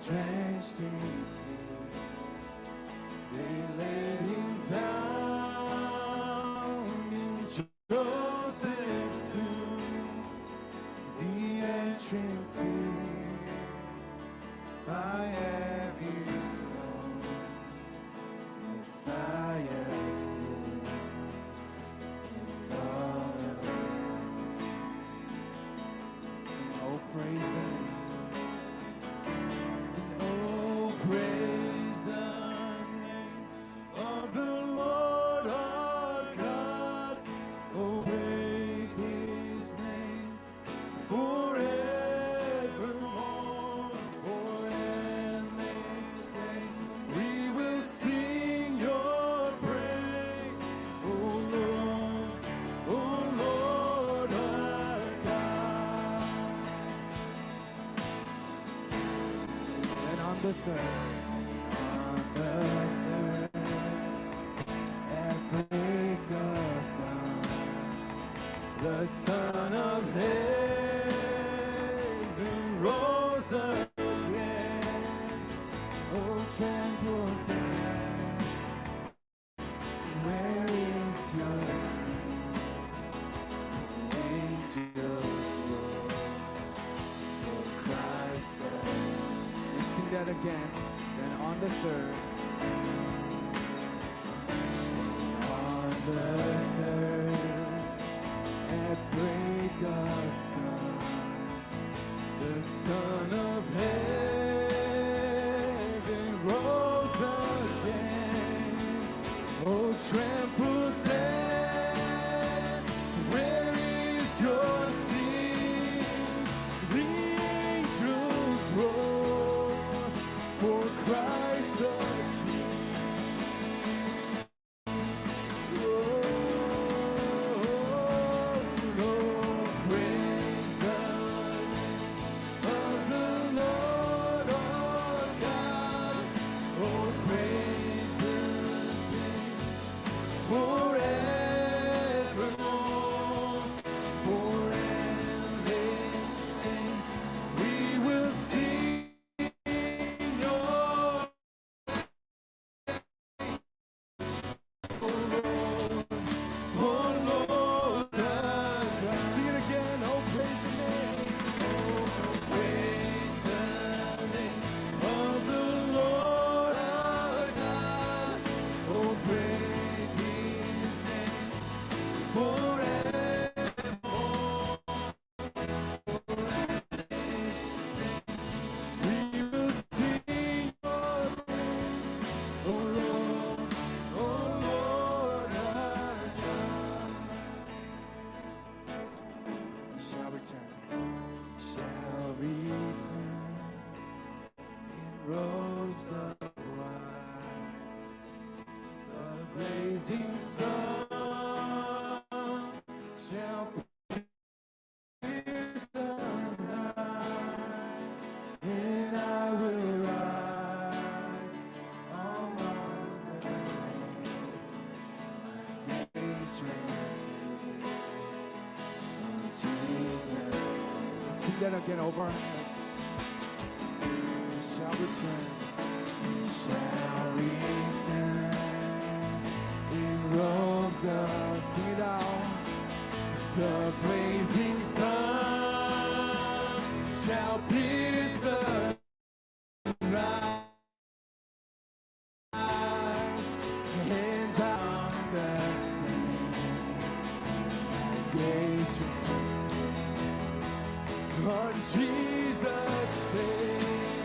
drenched in sin. They laid him down in Joseph's tomb, the entrance in by every stone. Messiah still in dawn. Sing, oh, praise the name. Praise the name of the Lord our God. Oh, praise his name forevermore. For endless days we will sing your praise. Oh Lord our God. And on the third, the Son of Heaven rose again. Oh, tremble death, where is your sting? The angels roar for Christ the King. Let's sing that again. Then on the third, at break of dawn, the Son of Heaven rose again. Oh, trample death, where is your sting? The angels roar for Christ the King. Sing that again over our heads. We shall return. We shall return in robes of, sing it out. The blazing sun shall pierce the night. Hands on the saints, gaze on Jesus' face.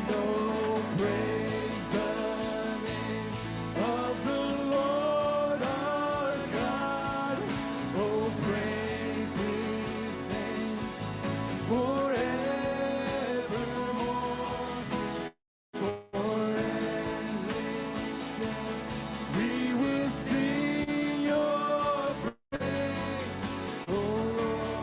Oh, praise the name of the Lord our God. Oh, praise his name forevermore. For endless days we will sing your praise. Oh Lord,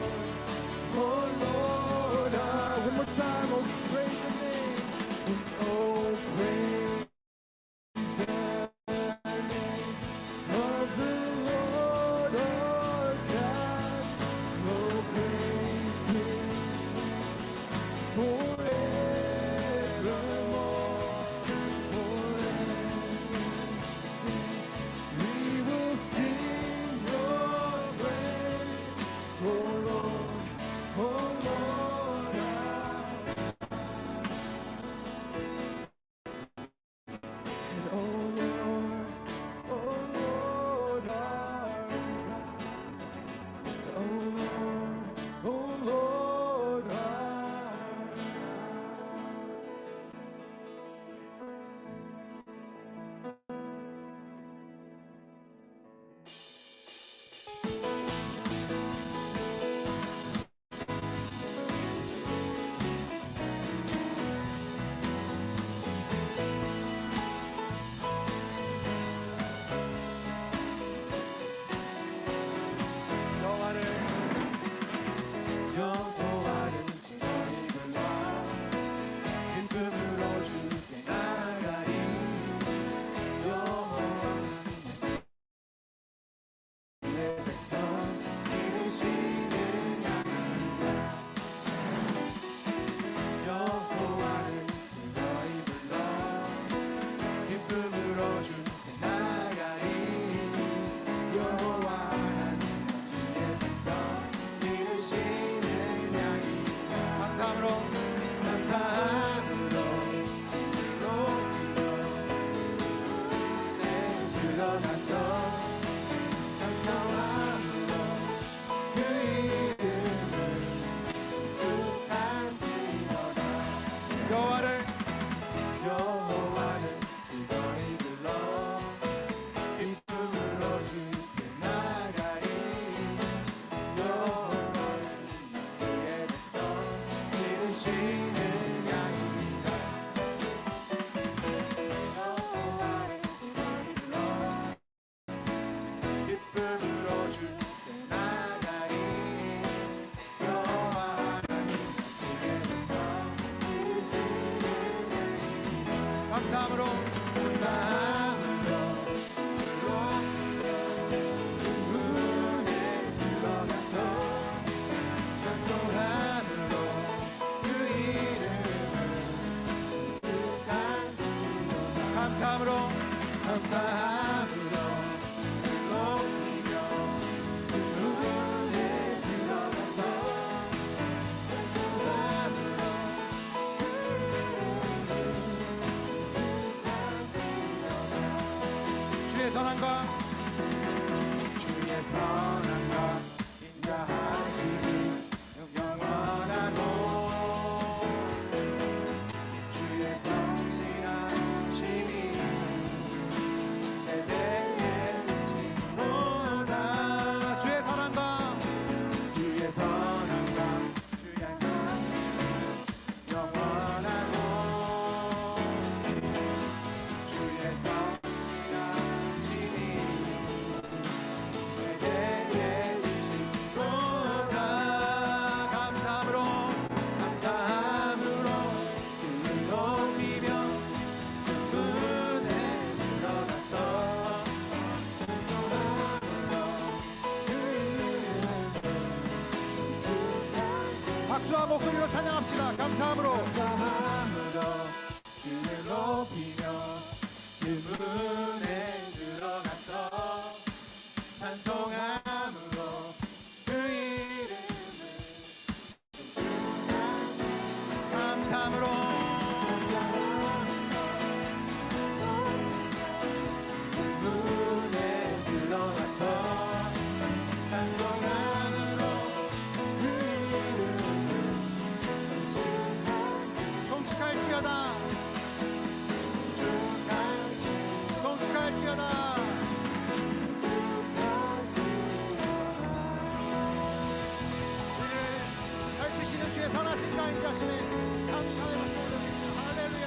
들어가서 찬송함으로 그 이름을 축하지어다. 여호와를 즐거이 불러 기쁨으로 주께 나가리. 여호와는 그의 백성 기르시는 양이니라. 여호와를 즐거이 불러 기쁨으로 주께 나가리. 여호와 하나님 그의 백성 기르시는 양이니라. 감사함으로 문에 들어가서 찬송함으로 그 이름을 축하지어다. 감사함으로 높이며 그 문에 들어가서 찬송함으로 주의 선함과 인자하심이 영원하고 주의 성실하심이 대대에 미치노라. 주의 선함과 주의 양하심이 영원하고 주의 성실하심이 대대에 미치노라. 감사함으로 주를 높이며 문에 들어가서 찬송함으로 박수와 목소리로 찬양합시다. 감사함으로 주를 높이며 그 문에 들어가서 찬송함으로 그 이름을 감사함으로 그 문에 들어가서 찬송함으로 그 이름을 송축할지어다. 우리를 밝히시는 주의 선하심과 인자심에 감사의 박수 올려드립니다. 할렐루야.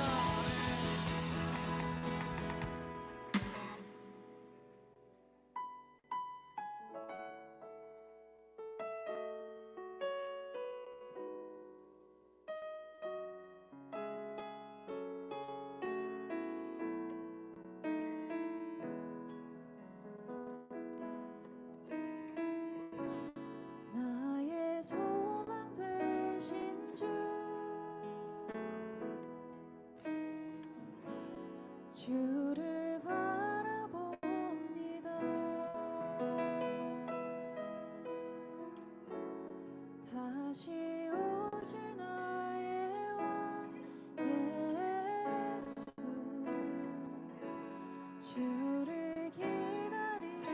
나의 소망 되신 주 주를 바라봅니다. 다시 오실 나의 왕 예수 주를 기다립니다.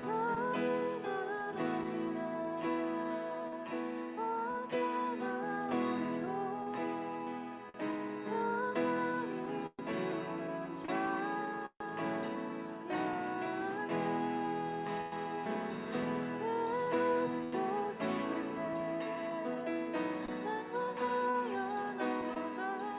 거기 나라 지나 어제나 오늘도 영원히 주는 찬양해. 외롭고 슬플 때 낭만하여 넘어져도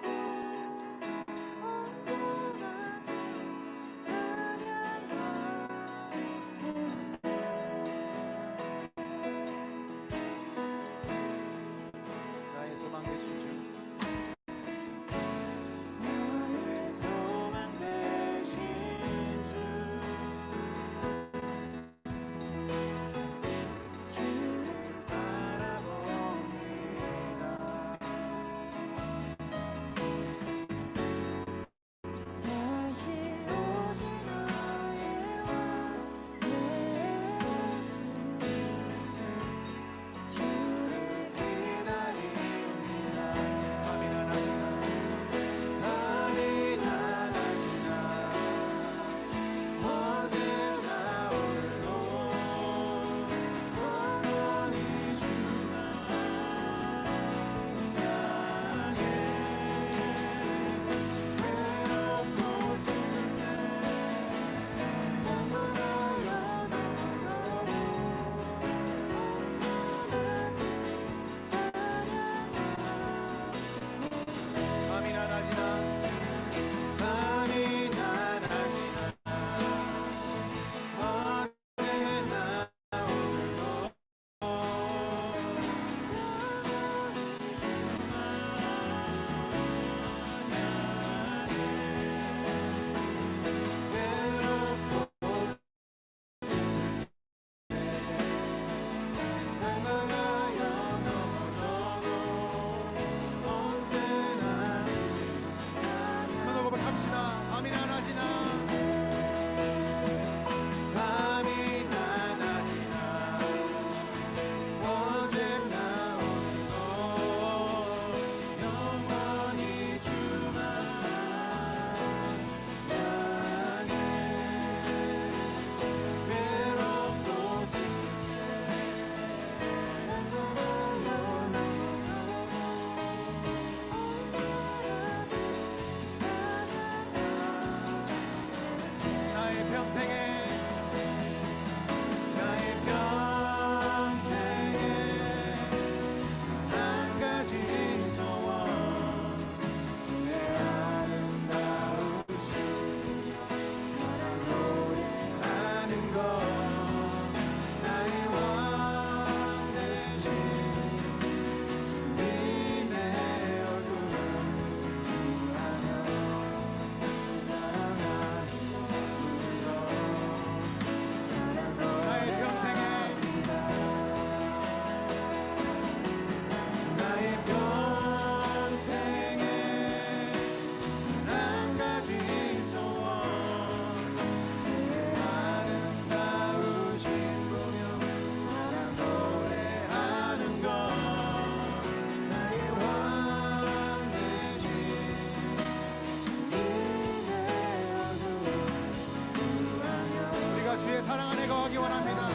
주의 사랑 안에 거하기 원합니다.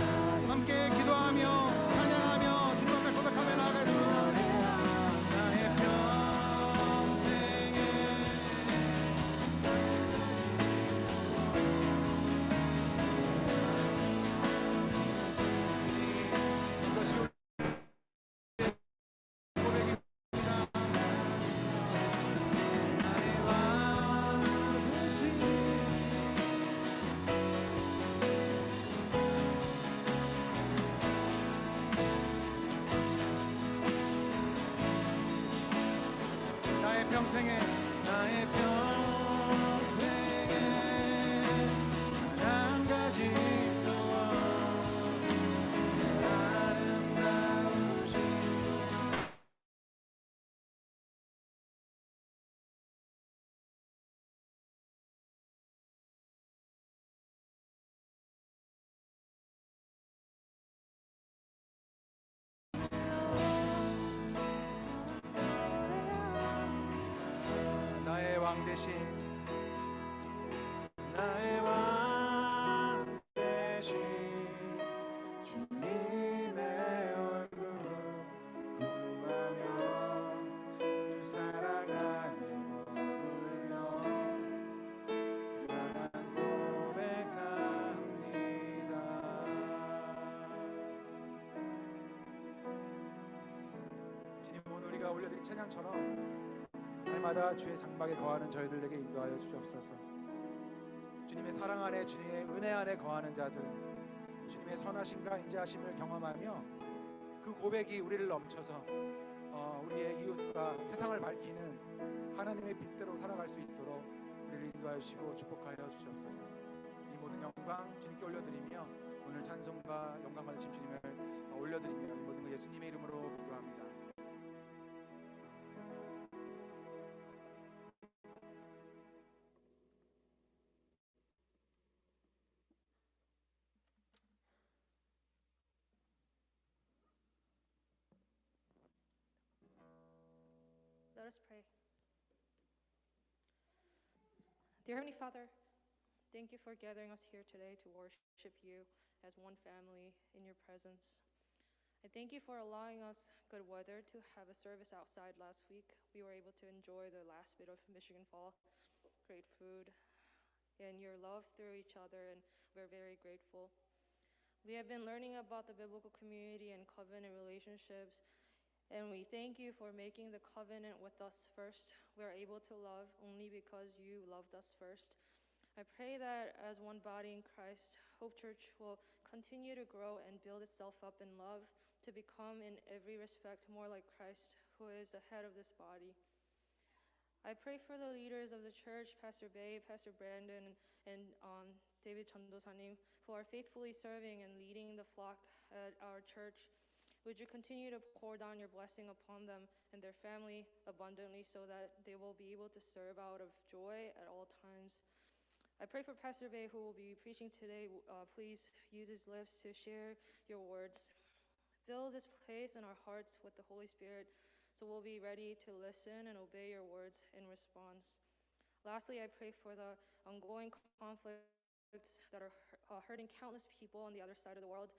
함께 기도하며 찬양하며 주님 앞에 고백하며 나아가겠습니다. 나의 평생에 이것이 우리의 고백입니다. 나의 왕 되신 나의 평생에 한 가지 소원 아름다우신 나의 왕 대신 나의 왕 대신 주님의 얼굴 구하며 주 사랑 안에 머물러 사랑 고백합니다. 주님, 오늘 우리가 올려드린 찬양처럼 날마다 주의 장막에 거하는 저희들에게 인도하여 주옵소서. 주님의 사랑 안에, 주님의 은혜 안에 거하는 자들, 주님의 선하심과 인자하심을 경험하며 그 고백이 우리를 넘쳐서 우리의 이웃과 세상을 밝히는 하나님의 빛대로 살아갈 수 있도록 우리를 인도하여 주시고 축복하여 주시옵소서. 이 모든 영광 주님께 올려드리며 오늘 찬송과 영광 받으신 주님을 올려드리며 이 모든 걸 예수님의 이름으로 기도합니다. Let us pray. Dear Heavenly Father, thank you for gathering us here today to worship you as one family in your presence. I thank you for allowing us good weather to have a service outside last week. We were able to enjoy the last bit of Michigan Fall, great food, and your love through each other, and we're very grateful. We have been learning about the biblical community and covenant relationships, and we thank you for making the covenant with us first. We are able to love only because you loved us first. I pray that as one body in Christ, Hope Church will continue to grow and build itself up in love to become in every respect more like Christ, who is the head of this body. I pray for the leaders of the church, Pastor Bay, Pastor Brandon, and David Chandosanim, who are faithfully serving and leading the flock at our church. Would you continue to pour down your blessing upon them and their family abundantly so that they will be able to serve out of joy at all times. I pray for Pastor Bay, who will be preaching today. Please use his lips to share your words. Fill this place in our hearts with the Holy Spirit so we'll be ready to listen and obey your words in response. Lastly, I pray for the ongoing conflicts that are hurting countless people on the other side of the world.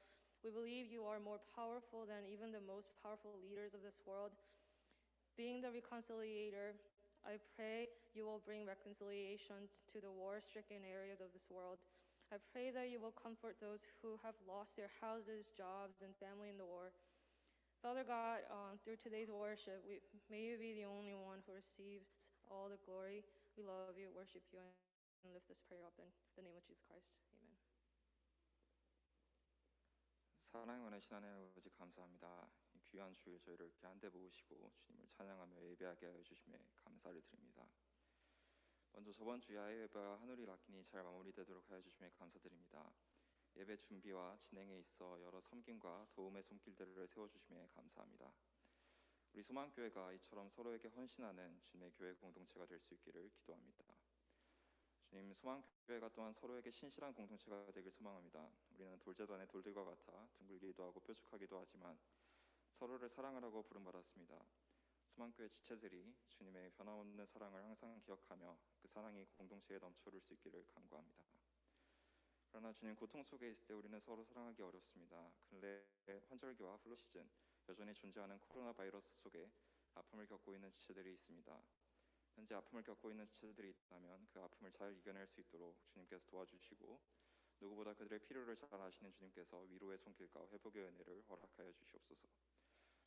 We believe you are more powerful than even the most powerful leaders of this world. Being the reconciliator, I pray you will bring reconciliation to the war-stricken areas of this world. I pray that you will comfort those who have lost their houses, jobs, and family in the war. Father God, through today's worship, may you be the only one who receives all the glory. We love you, worship you, and lift this prayer up in the name of Jesus Christ. Amen. 사랑의 원하신 하나님 아버지 감사합니다. 이 귀한 주일 저희를 이렇게 한데 모으시고 주님을 찬양하며 예배하게 하여 주심에 감사를 드립니다. 먼저 저번 주 야외 예배와 하늘이 락긴이 잘 마무리되도록 하여 주심에 감사드립니다. 예배 준비와 진행에 있어 여러 섬김과 도움의 손길들을 세워주심에 감사합니다. 우리 소망교회가 이처럼 서로에게 헌신하는 주님의 교회 공동체가 될 수 있기를 기도합니다. 주님, 소망교회가 또한 서로에게 신실한 공동체가 되길 소망합니다. 우리는 돌재단의 돌들과 같아 둥글기도 하고 뾰족하기도 하지만 서로를 사랑하라고 부름받았습니다. 소망교회 지체들이 주님의 변함없는 사랑을 항상 기억하며 그 사랑이 공동체에 넘쳐올 수 있기를 간구합니다. 그러나 주님, 고통 속에 있을 때 우리는 서로 사랑하기 어렵습니다. 근래 환절기와 플루 시즌, 여전히 존재하는 코로나 바이러스 속에 아픔을 겪고 있는 지체들이 있습니다. 현재 아픔을 겪고 있는 지체들이 있다면 그 아픔을 잘 이겨낼 수 있도록 주님께서 도와주시고 누구보다 그들의 필요를 잘 아시는 주님께서 위로의 손길과 회복의 은혜를 허락하여 주시옵소서.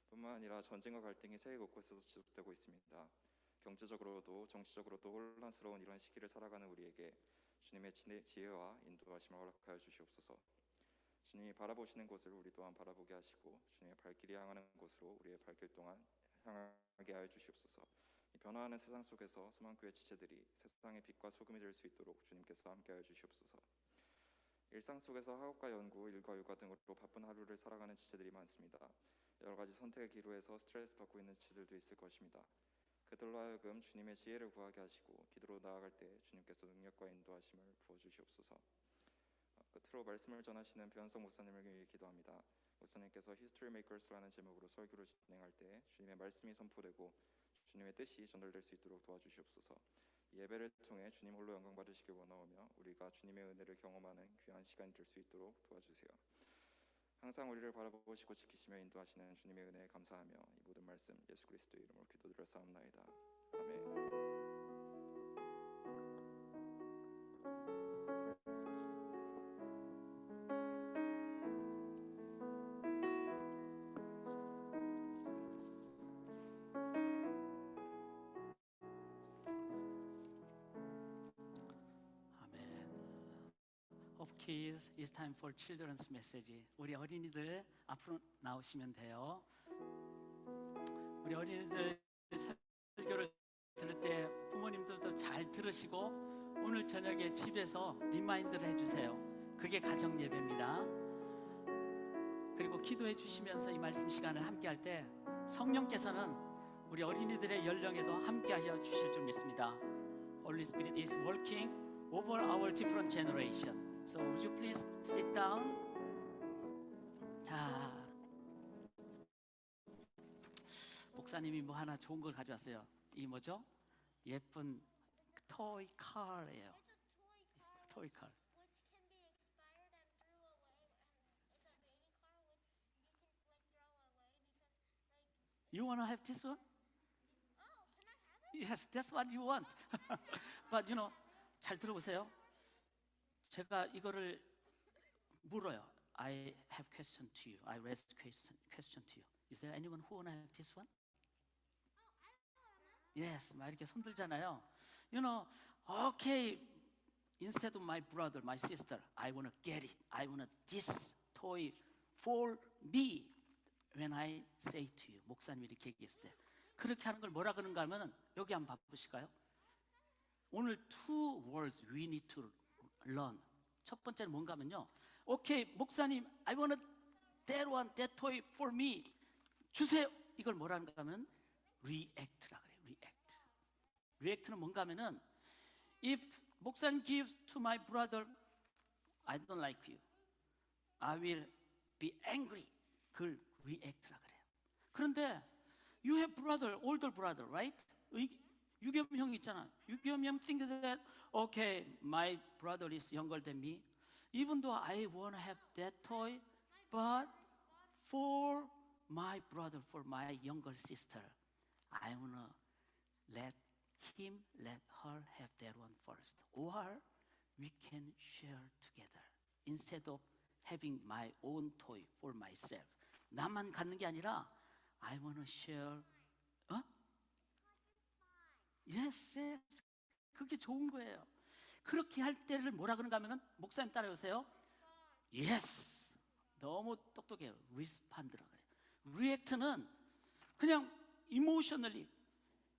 뿐만 아니라 전쟁과 갈등이 세계 곳곳에서 지속되고 있습니다. 경제적으로도 정치적으로도 혼란스러운 이런 시기를 살아가는 우리에게 주님의 지혜와 인도하심을 허락하여 주시옵소서. 주님이 바라보시는 곳을 우리 또한 바라보게 하시고 주님의 발길이 향하는 곳으로 우리의 발길 동안 향하게 하여 주시옵소서. 이 변화하는 세상 속에서 소망교회 지체들이 세상의 빛과 소금이 될 수 있도록 주님께서 함께하여 주시옵소서. 일상 속에서 학업과 연구, 일과 육아 등으로 바쁜 하루를 살아가는 지체들이 많습니다. 여러 가지 선택의 기로에서 스트레스 받고 있는 지체들도 있을 것입니다. 그들로 하여금 주님의 지혜를 구하게 하시고 기도로 나아갈 때 주님께서 능력과 인도하심을 부어주시옵소서. 끝으로 말씀을 전하시는 변성 목사님을 위해 기도합니다. 목사님께서 History Makers라는 제목으로 설교를 진행할 때 주님의 말씀이 선포되고 주님의 뜻이 전달될 수 있도록 도와주시옵소서. 이 예배를 통해 주님 홀로 영광 받으시길 원하오며 우리가 주님의 은혜를 경험하는 귀한 시간이 될 수 있도록 도와주세요. 항상 우리를 바라보시고 지키시며 인도하시는 주님의 은혜에 감사하며 이 모든 말씀 예수 그리스도의 이름으로 기도드렸사옵나이다. 아멘. Of kids, it's time for children's message. 우리 어린이들 앞으로 나오시면 돼요. 우리 어린이들 설교를 들을 때 부모님들도 잘 들으시고 오늘 저녁에 집에서 리마인드를 해주세요. 그게 가정 예배입니다. 그리고 기도해 주시면서 이 말씀 시간을 함께 할 때 성령께서는 우리 어린이들의 연령에도 함께 하셔 주실 줄 믿습니다. Holy Spirit is working over our different generation. So would you please sit down? 자, 목사님이 뭐 하나 좋은 걸 가져왔어요. 이 뭐죠? 예쁜 토이 칼이에요. 토이 칼. You wanna have this one? Yes, that's what you want. But you know, 잘 들어보세요. 제가 이거를 물어요. I have question to you. I raise question to you. Is there anyone who wanna have this one? Yes, 막 이렇게 손 들잖아요. You know, okay. Instead of my brother, my sister, I wanna get it. I wanna this toy for me. When I say to you, 목사님이 이렇게 얘기했을 때 그렇게 하는 걸 뭐라 그런가 하면은 여기 한번 봐보실까요? 오늘 two words we need to learn. 첫 번째는 뭔가 하면요. 오케이, 목사님, I want that one, that toy for me. 주세요. 이걸 뭐라는가 하면 react라 그래요. react. react는 뭔가 하면은 if 목사님 gives to my brother, I don't like you. I will be angry. 그걸 react라 그래요. 그런데 you have brother, older brother, right? 유겸 형이 있잖아. 유겸 형 think that okay, my brother is younger than me. Even though I want to have that toy, but for my brother, for my younger sister, I want to let him, let her have that one first. Or we can share together instead of having my own toy for myself. 나만 갖는 게 아니라 I want to share. Yes, yes. 그게 좋은 거예요. 그렇게 할 때를 뭐라 그런가 하면은 목사님 따라오세요. Yes. 너무 똑똑해요. Respond라 그래요. React는 그냥 emotionally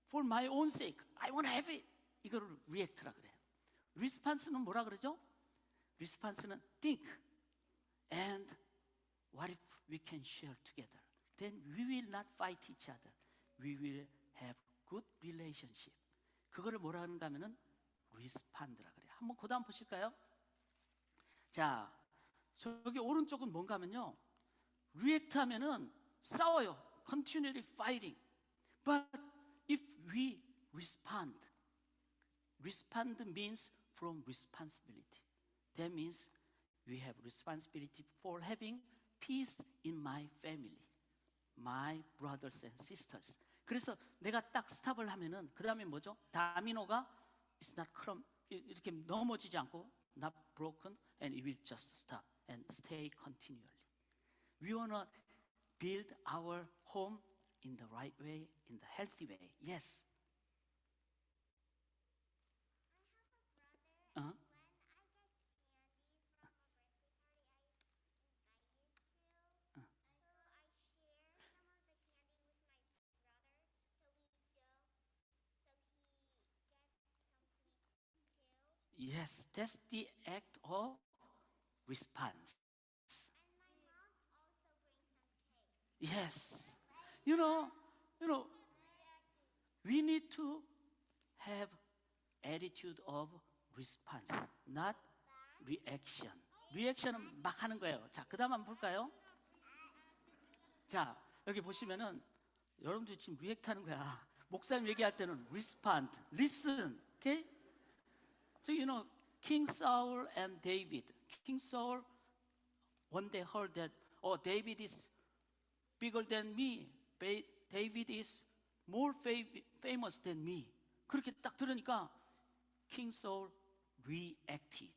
for my own sake, I want to have it. 이거를 react라 그래요. Response는 뭐라 그러죠? Response는 think and what if we can share together? Then we will not fight each other. We will have good relationship. 그거를 뭐라 하는가 하면은 respond라 그래요. 한번 그 다음 보실까요? 자, 저기 오른쪽은 뭔가 하면요, react 하면은 싸워요. continually fighting. But if we respond means from responsibility. That means we have responsibility for having peace in my family, my brothers and sisters. 그래서 내가 딱 스탑을 하면은 그 다음에 뭐죠? 다미노가 it's not 이렇게 넘어지지 않고 not broken and it will just stop and stay continually. We want to build our home in the right way, in the healthy way. Yes. Yes, that's the act of response. Yes. You know, we need to have attitude of response, not reaction. reaction은 막 하는 거예요. 자, 그 다음 한번 볼까요? 자, 여기 보시면은 여러분들이 지금 react 하는 거야. 목사님 얘기할 때는 respond, listen, okay? So you know, King Saul and David. King Saul, one day heard that, oh, David is bigger than me. David is more famous than me. 그렇게 딱 들으니까 King Saul reacted.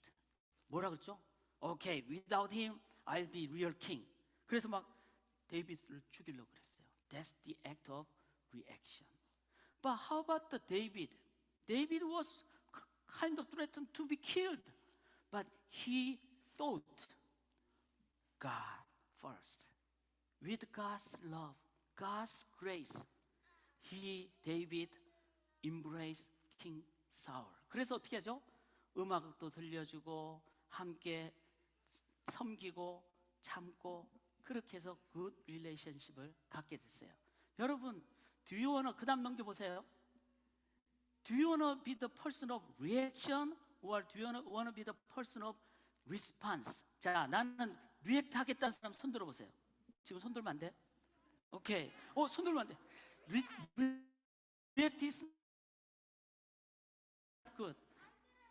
뭐라 그랬죠? Okay, without him, I'll be real king. 그래서 막 데이빗을 죽이려고 그랬어요. That's the act of reaction. But how about the David? David was kind of threatened to be killed, but he thought God first. With God's love, God's grace, David embraced King Saul. 그래서 어떻게 하죠? 음악도 들려주고 함께 섬기고 참고 그렇게 해서 good relationship을 갖게 됐어요. 여러분, do you wanna 그 다음 넘겨보세요. Do you wanna be the person of reaction or do you wanna be the person of response? 자, 나는 react 하겠다는 사람 손 들어보세요. 지금 손 들면 안 돼? 오케이. 손 들면 안 돼. React is good.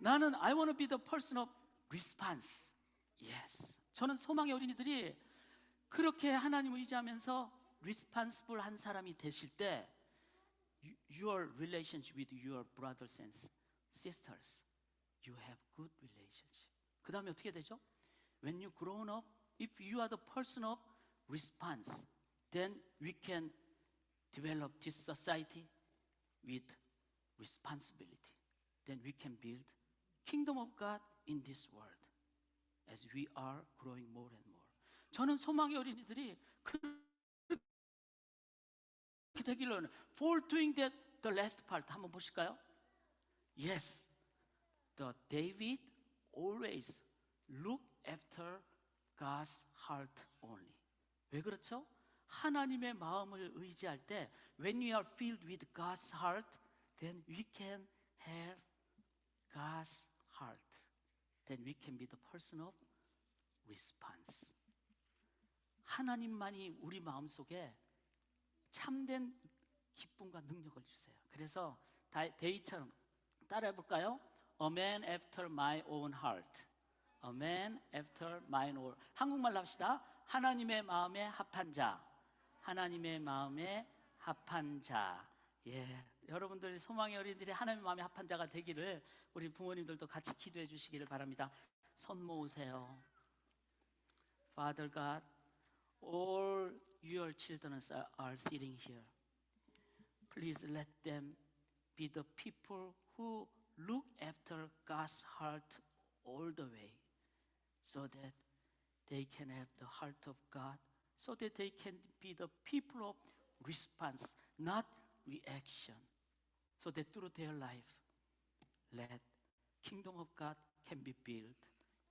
나는 I want to be the person of response. Yes. 저는 소망의 어린이들이 그렇게 하나님을 의지하면서 responsible 한 사람이 되실 때 your relationship with your brothers and sisters, you have good relationship. 그 다음에 어떻게 되죠? When you grown up, if you are the person of response, then we can develop this society with responsibility. Then we can build kingdom of God in this world as we are growing more and more. 저는 소망의 어린이들이 그렇게 되기를 for doing that the last part 한번 보실까요? Yes, the David always look after God's heart only. 왜 그렇죠? 하나님의 마음을 의지할 때 when we are filled with God's heart, then we can have God's heart. Then we can be the person of response. 하나님만이 우리 마음속에 참된 기쁨과 능력을 주세요. 그래서 데이처럼 따라해 볼까요? A man after my own heart. A man after mine own. 한국말로 합시다. 하나님의 마음에 합한 자. 하나님의 마음에 합한 자. 예. 여러분들이 소망의 어린이들이 하나님의 마음에 합한 자가 되기를 우리 부모님들도 같이 기도해 주시기를 바랍니다. 손 모으세요. Father God, all your children are sitting here. Please let them be the people who look after God's heart all the way, so that they can have the heart of God, so that they can be the people of response, not reaction, so that through their life, let kingdom of God can be built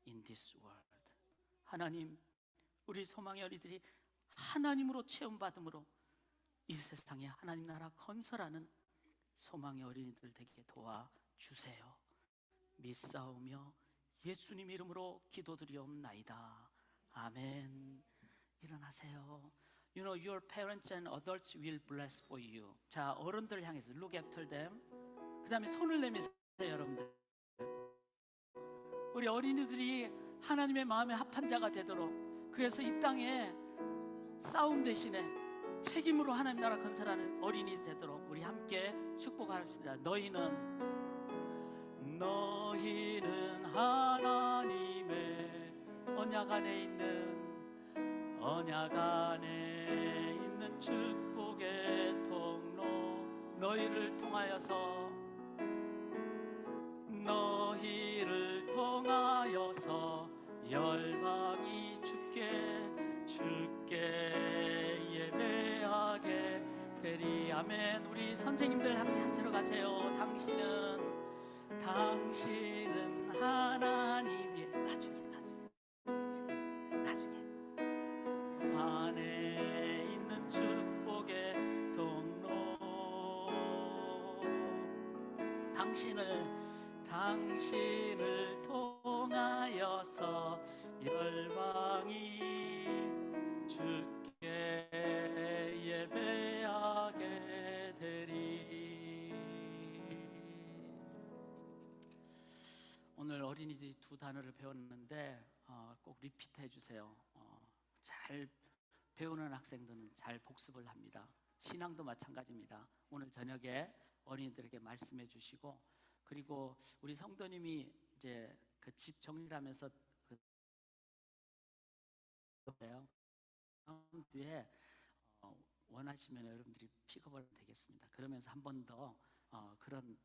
in this world. 하나님, 우리 소망의 어린이들이 하나님으로 체험받음으로 이 세상에 하나님 나라 건설하는 소망의 어린이들 되게 도와주세요. 믿사오며 예수님 이름으로 기도드리옵나이다. 아멘. 일어나세요. You know, your parents and adults will bless for you. 자, 어른들 향해서 look after them. 그 다음에 손을 내미세요, 여러분들. 우리 어린이들이 하나님의 마음에 합한 자가 되도록, 그래서 이 땅에 싸움 대신에 책임으로 하나님 나라 건설하는 어린이 되도록 우리 함께 축복하겠습니다. 너희는 하나님의 언약 안에 있는 축복의 통로, 너희를 통하여서 열방이 주께 예배하게 되리. 아멘. 우리 선생님들 함께 한 들어가세요. 당신은 하나님의 나중에 안에 있는 축복의 통로, 당신을 통하여서 열방이 주께 예배하게 되리. 오늘 어린이들이 두 단어를 배웠는데 꼭 리피트 해주세요. 잘 배우는 학생들은 잘 복습을 합니다. 신앙도 마찬가지입니다. 오늘 저녁에 어린이들에게 말씀해 주시고, 그리고 우리 성도님이 이제 그 집 정리를 하면서 다음 주에 원하시면 여러분들이 픽업을 되겠습니다. 그러면서 한 번 더 그런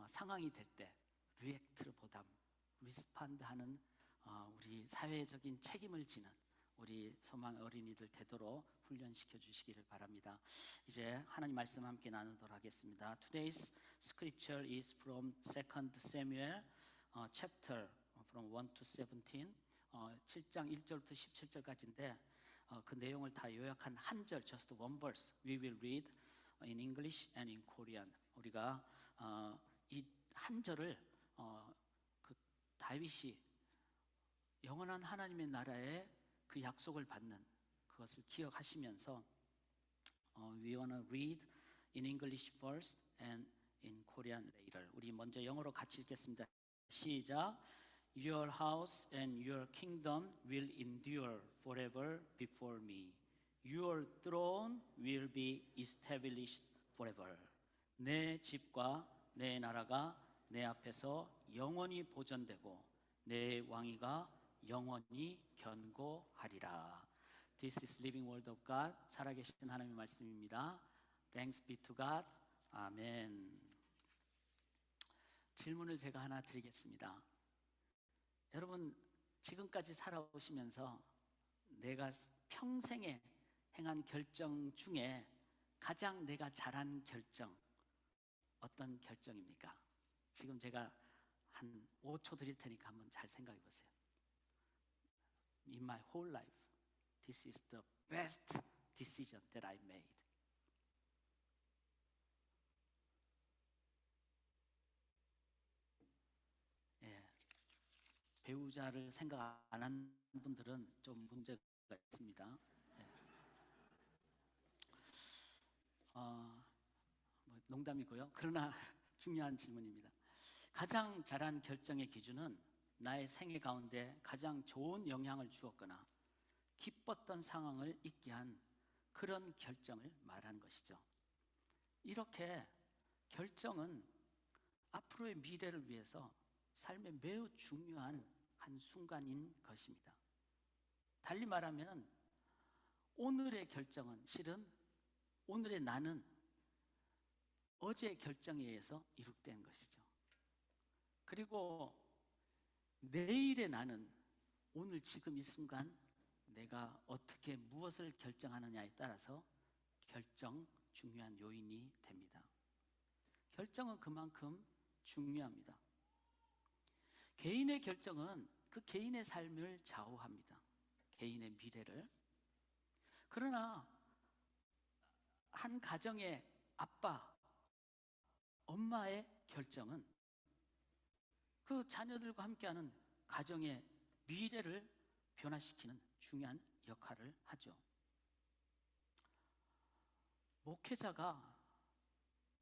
상황이 될 때 리액트보다 리스판드하는 우리 사회적인 책임을 지는 우리 소망 어린이들 되도록 훈련시켜 주시기를 바랍니다. 이제 하나님 말씀 함께 나누도록 하겠습니다. Today's scripture is from 2 Samuel chapter from 1 to 17. 7장 1절부터 17절까지인데 그 내용을 다 요약한 한 절, just one verse we will read in English and in Korean. 우리가 이 한 절을 그 다윗이 영원한 하나님의 나라에 그 약속을 받는 그것을 기억하시면서 we want to read in English first and in Korean later. 우리 먼저 영어로 같이 읽겠습니다. 시작. Your house and your kingdom will endure forever before me. Your throne will be established forever. 내 집과 내 나라가 내 앞에서 영원히 보존되고 내 왕위가 영원히 견고하리라. This is living word of God. 살아계신 하나님의 말씀입니다. Thanks be to God. 아멘. 질문을 제가 하나 드리겠습니다. 여러분, 지금까지 살아오시면서 내가 평생에 행한 결정 중에 가장 내가 잘한 결정, 어떤 결정입니까? 지금 제가 한 5초 드릴 테니까 한번 잘 생각해 보세요. In my whole life, this is the best decision that I made. 예, 배우자를 생각 안 한 분들은 좀 문제가 있습니다. 예. 뭐 농담이고요. 그러나 중요한 질문입니다. 가장 잘한 결정의 기준은 나의 생애 가운데 가장 좋은 영향을 주었거나 기뻤던 상황을 있게 한 그런 결정을 말하는 것이죠. 이렇게 결정은 앞으로의 미래를 위해서 삶의 매우 중요한 한 순간인 것입니다. 달리 말하면 오늘의 결정은 실은 오늘의 나는 어제의 결정에 의해서 이룩된 것이죠. 그리고 내일의 나는 오늘 지금 이 순간 내가 어떻게 무엇을 결정하느냐에 따라서 중요한 요인이 됩니다. 결정은 그만큼 중요합니다. 개인의 결정은 그 개인의 삶을 좌우합니다. 개인의 미래를. 그러나 한 가정의 아빠, 엄마의 결정은 그 자녀들과 함께하는 가정의 미래를 변화시키는 중요한 역할을 하죠. 목회자가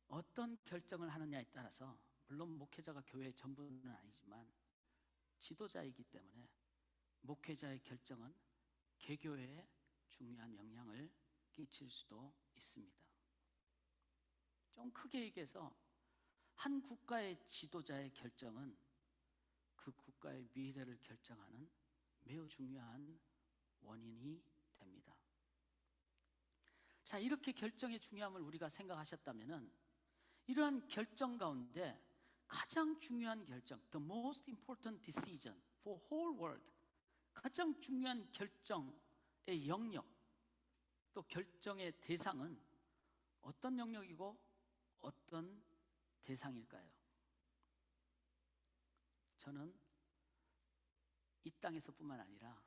어떤 결정을 하느냐에 따라서, 물론 목회자가 교회의 전부는 아니지만 지도자이기 때문에 목회자의 결정은 개교회에 중요한 영향을 끼칠 수도 있습니다. 좀 크게 얘기해서 한 국가의 지도자의 결정은 그 국가의 미래를 결정하는 매우 중요한 원인이 됩니다. 자, 이렇게 결정의 중요함을 우리가 생각하셨다면은 이러한 결정 가운데 가장 중요한 결정, the most important decision for whole world, 가장 중요한 결정의 영역, 또 결정의 대상은 어떤 영역이고 어떤 대상일까요? 저는 이 땅에서뿐만 아니라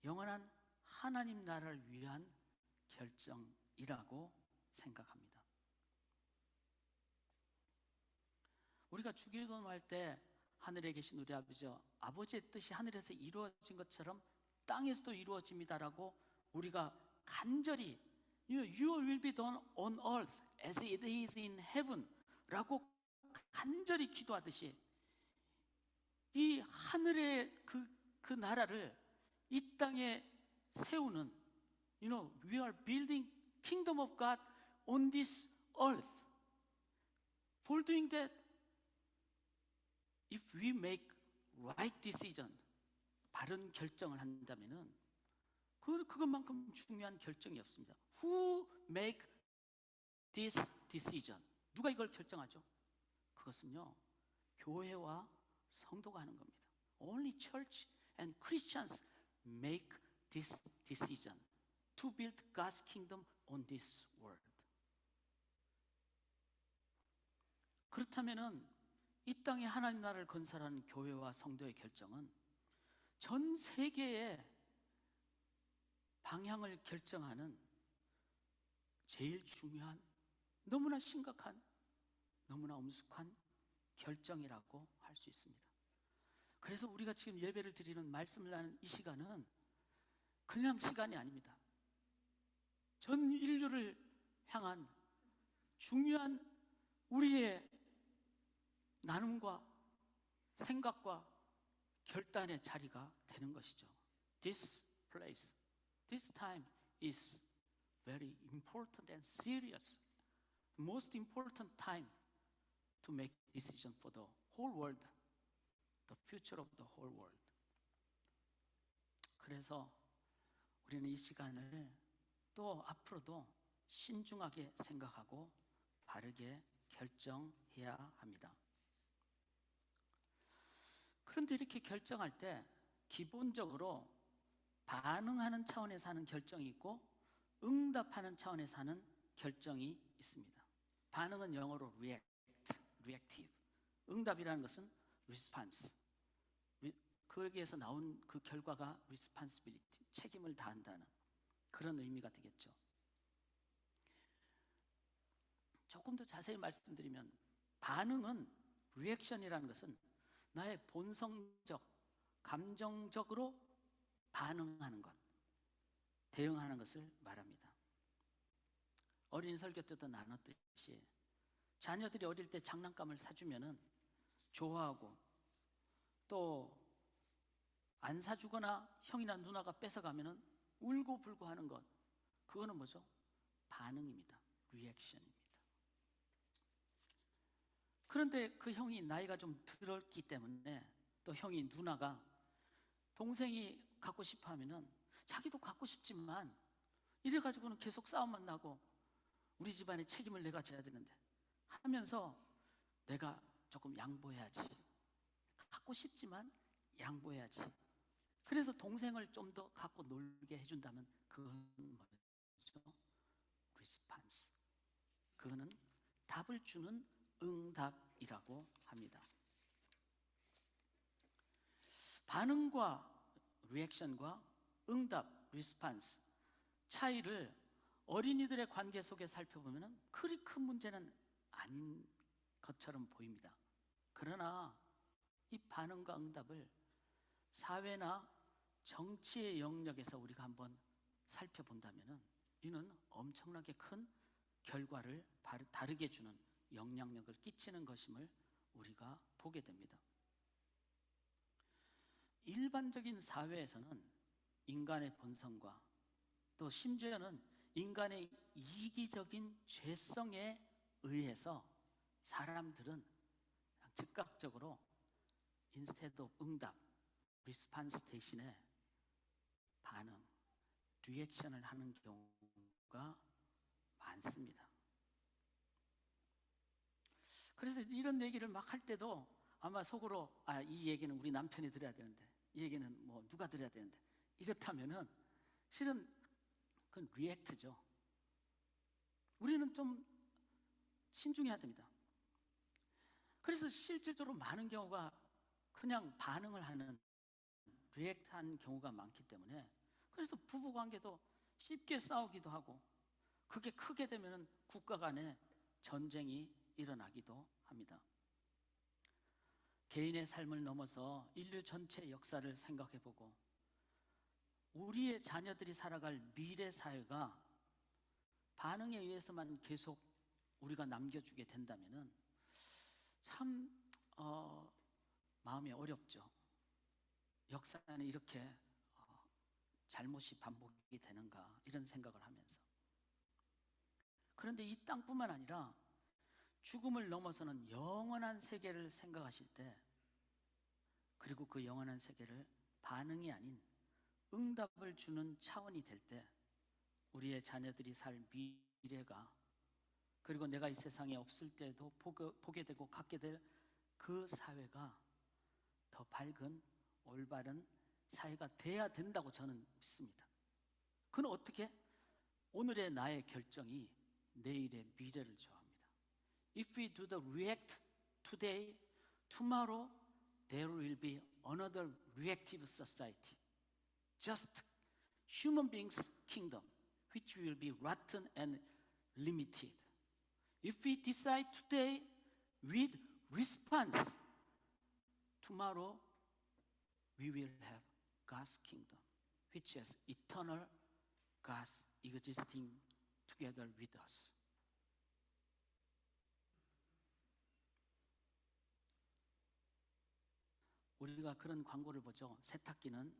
영원한 하나님 나라를 위한 결정이라고 생각합니다. 우리가 주기도할 때 하늘에 계신 우리 아버지의 뜻이 하늘에서 이루어진 것처럼 땅에서도 이루어집니다라고 우리가 간절히 Your will be done on earth as it is in heaven 라고 간절히 기도하듯이 이 하늘의 그 나라를 이 땅에 세우는 we are building kingdom of God on this earth. For doing that, if we make right decision, 바른 결정을 한다면은 그것만큼 중요한 결정이 없습니다. Who make this decision? 누가 이걸 결정하죠? 그것은요, 교회와 성도가 하는 겁니다. Only church and Christians make this decision to build God's kingdom on this world. 그렇다면은 이 땅에 하나님 나라를 건설하는 교회와 성도의 결정은 전 세계의 방향을 결정하는 제일 중요한, 너무나 심각한, 너무나 엄숙한 결정이라고 할 수 있습니다. 그래서 우리가 지금 예배를 드리는, 말씀을 하는 이 시간은 그냥 시간이 아닙니다. 전 인류를 향한 중요한 우리의 나눔과 생각과 결단의 자리가 되는 것이죠. This place, this time is very important and serious. Most important time to make decision for the whole world, the future of the whole world. 그래서 우리는 이 시간을 또 앞으로도 신중하게 생각하고 바르게 결정해야 합니다. 그런데 이렇게 결정할 때 기본적으로 반응하는 차원에서 하는 결정이 있고 응답하는 차원에서 하는 결정이 있습니다. 반응은 영어로 reactive. 응답이라는 것은 response. 거기에서 나온 그 결과가 responsibility, 책임을 다한다는 그런 의미가 되겠죠. 조금 더 자세히 말씀드리면 반응은, reaction이라는 것은 나의 본성적, 감정적으로 반응하는 것, 대응하는 것을 말합니다. 어린이 설교 때도 나눴듯이 자녀들이 어릴 때 장난감을 사주면은 좋아하고 또 안 사주거나 형이나 누나가 뺏어가면은 울고불고 하는 것, 그거는 뭐죠? 반응입니다. 리액션입니다. 그런데 그 형이 나이가 좀 들었기 때문에 또 형이 누나가 동생이 갖고 싶어 하면은 자기도 갖고 싶지만 이래가지고는 계속 싸움만 나고 우리 집안의 책임을 내가 져야 되는데 하면서 내가 조금 양보해야지, 갖고 싶지만 양보해야지. 그래서 동생을 좀 더 갖고 놀게 해준다면 그건 뭐죠? 리스판스. 그거는 답을 주는 응답이라고 합니다. 반응과 리액션과 응답, 리스판스 차이를 어린이들의 관계 속에 살펴보면 그리 큰 문제는 아닌 것처럼 보입니다. 그러나 이 반응과 응답을 사회나 정치의 영역에서 우리가 한번 살펴본다면 이는 엄청나게 큰 결과를 다르게 주는 영향력을 끼치는 것임을 우리가 보게 됩니다. 일반적인 사회에서는 인간의 본성과 또 심지어는 인간의 이기적인 죄성에 의해서 사람들은 즉각적으로 instead of 응답, response 대신에 반응, 리액션을 하는 경우가 많습니다. 그래서 이런 얘기를 막 할 때도 아마 속으로 이 얘기는 우리 남편이 들어야 되는데, 이 얘기는 뭐 누가 들어야 되는데, 이렇다면은 실은 그건 리액트죠. 우리는 좀 신중해야 됩니다. 그래서 실질적으로 많은 경우가 그냥 반응을 하는 리액트한 경우가 많기 때문에 그래서 부부관계도 쉽게 싸우기도 하고 그게 크게 되면 국가 간에 전쟁이 일어나기도 합니다. 개인의 삶을 넘어서 인류 전체의 역사를 생각해보고 우리의 자녀들이 살아갈 미래 사회가 반응에 의해서만 계속 우리가 남겨주게 된다면 참 마음이 어렵죠. 역사 안에 이렇게 잘못이 반복이 되는가 이런 생각을 하면서. 그런데 이 땅뿐만 아니라 죽음을 넘어서는 영원한 세계를 생각하실 때, 그리고 그 영원한 세계를 반응이 아닌 응답을 주는 차원이 될 때 우리의 자녀들이 살 미래가, 그리고 내가 이 세상에 없을 때도 보게 되고 갖게 될 그 사회가 더 밝은 올바른 사회가 돼야 된다고 저는 믿습니다. 그건 어떻게? 오늘의 나의 결정이 내일의 미래를 정합니다. If we do the react today, tomorrow there will be another reactive society. Just human beings' kingdom, which will be rotten and limited. If we decide today with response, tomorrow we will have God's kingdom, which has eternal God's existing together with us. 우리가 그런 광고를 보죠. 세탁기는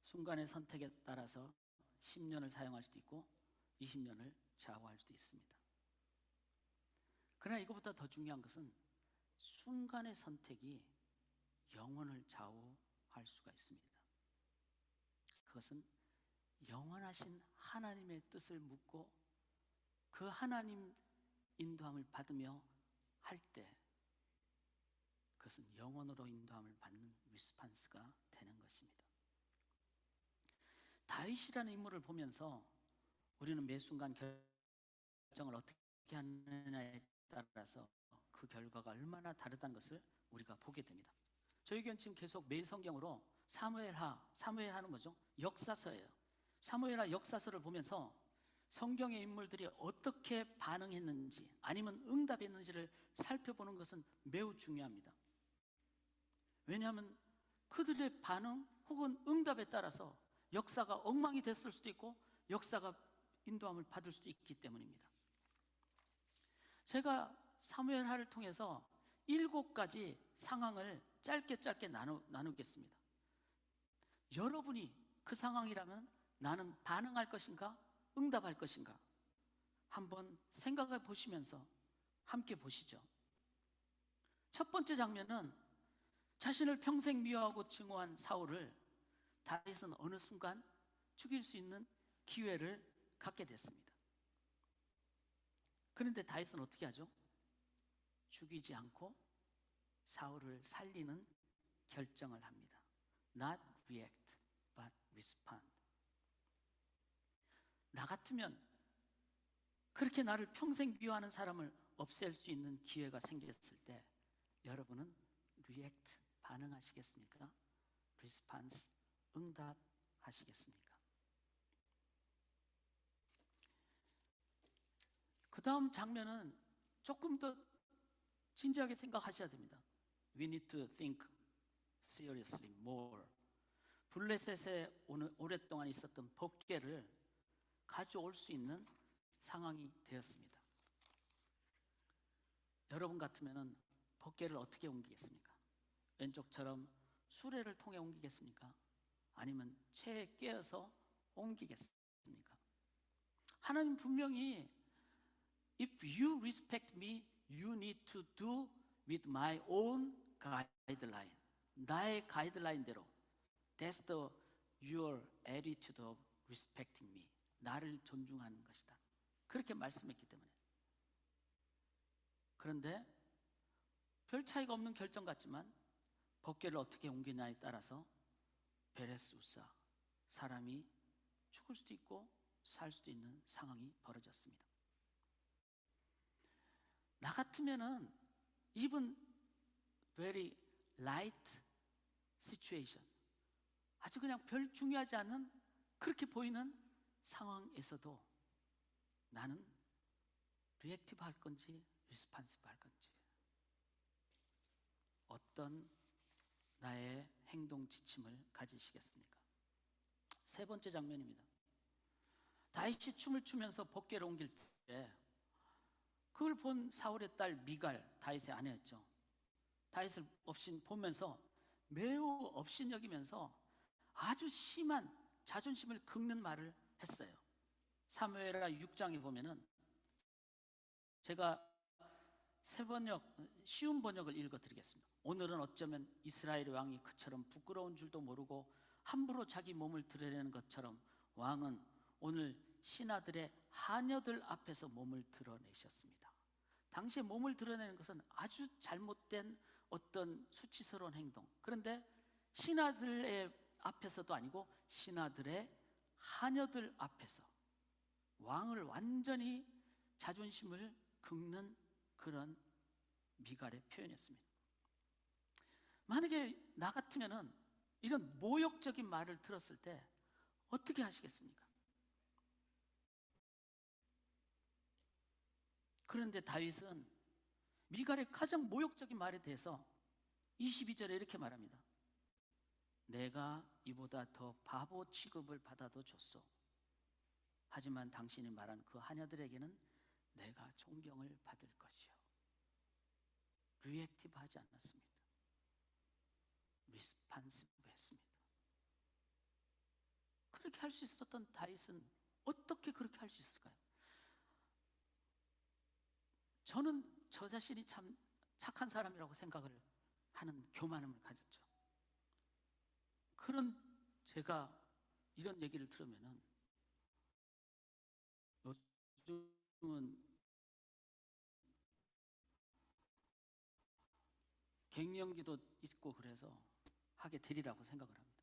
순간의 선택에 따라서 10년을 사용할 수도 있고 20년을 좌우할 수도 있습니다. 그러나 이것보다 더 중요한 것은 순간의 선택이 영혼을 좌우할 수가 있습니다. 그것은 영원하신 하나님의 뜻을 묻고 그 하나님 인도함을 받으며 할 때 그것은 영원으로 인도함을 받는 리스판스가 되는 것입니다. 다윗이라는 인물을 보면서 우리는 매 순간 결정을 어떻게 하느냐에 따라서 그 결과가 얼마나 다르다는 것을 우리가 보게 됩니다. 저희 교회는 지금 계속 매일 성경으로 사무엘하는 뭐죠? 역사서예요. 사무엘하 역사서를 보면서 성경의 인물들이 어떻게 반응했는지 아니면 응답했는지를 살펴보는 것은 매우 중요합니다. 왜냐하면 그들의 반응 혹은 응답에 따라서 역사가 엉망이 됐을 수도 있고 역사가 인도함을 받을 수도 있기 때문입니다. 제가 사무엘하를 통해서 7가지 상황을 짧게 나누겠습니다. 여러분이 그 상황이라면 나는 반응할 것인가 응답할 것인가 한번 생각해 보시면서 함께 보시죠. 첫 번째 장면은 자신을 평생 미워하고 증오한 사울을 다윗은 어느 순간 죽일 수 있는 기회를 갖게 됐습니다. 그런데 다윗은 어떻게 하죠? 죽이지 않고 사울을 살리는 결정을 합니다. Not react, but respond. 나 같으면 그렇게 나를 평생 미워하는 사람을 없앨 수 있는 기회가 생겼을 때 여러분은 react, 반응하시겠습니까? response, 응답하시겠습니까? 그 다음 장면은 조금 더 진지하게 생각하셔야 됩니다. We need to think seriously more. 블레셋에 오랫동안 있었던 법궤를 가져올 수 있는 상황이 되었습니다. 여러분 같으면 법궤를 어떻게 옮기겠습니까? 왼쪽처럼 수레를 통해 옮기겠습니까? 아니면 채에 꿰어서 옮기겠습니까? 하나님 분명히 If you respect me, you need to do with my own guideline. 나의 가이드라인대로. That's your attitude of respecting me. 나를 존중하는 것이다. 그렇게 말씀했기 때문에. 그런데 별 차이가 없는 결정 같지만 법궤를 어떻게 옮기냐에 따라서 베레스 우사 사람이 죽을 수도 있고 살 수도 있는 상황이 벌어졌습니다. 나 같으면은 even very light situation, 아주 그냥 별 중요하지 않은 그렇게 보이는 상황에서도 나는 리액티브 할 건지 리스판시브 할 건지, 어떤 나의 행동 지침을 가지시겠습니까? 세 번째 장면입니다. 다윗이 춤을 추면서 법궤를 옮길 때 그걸 본 사울의 딸 미갈, 다윗의 아내였죠. 다윗을 보면서 매우 업신여기면서 아주 심한 자존심을 긁는 말을 했어요. 사무엘하 6장에 보면은 제가 쉬운 번역을 읽어드리겠습니다. 오늘은 어쩌면 이스라엘의 왕이 그처럼 부끄러운 줄도 모르고 함부로 자기 몸을 드러내는 것처럼 왕은 오늘 신하들의 하녀들 앞에서 몸을 드러내셨습니다. 당시에 몸을 드러내는 것은 아주 잘못된 어떤 수치스러운 행동. 그런데 신하들의 앞에서도 아니고 신하들의 하녀들 앞에서 왕을 완전히 자존심을 긁는 그런 미갈의 표현이었습니다. 만약에 나 같으면은 이런 모욕적인 말을 들었을 때 어떻게 하시겠습니까? 그런데 다윗은 미갈의 가장 모욕적인 말에 대해서 22절에 이렇게 말합니다. 내가 이보다 더 바보 취급을 받아도 좋소. 하지만 당신이 말한 그 하녀들에게는 내가 존경을 받을 것이요. 리액티브 하지 않았습니다. 리스판시브 했습니다. 그렇게 할 수 있었던 다윗은 어떻게 그렇게 할 수 있을까요? 저는 저 자신이 참 착한 사람이라고 생각을 하는 교만함을 가졌죠. 그런 제가 이런 얘기를 들으면은 요즘은 갱년기도 있고 그래서 하게 되리라고 생각을 합니다.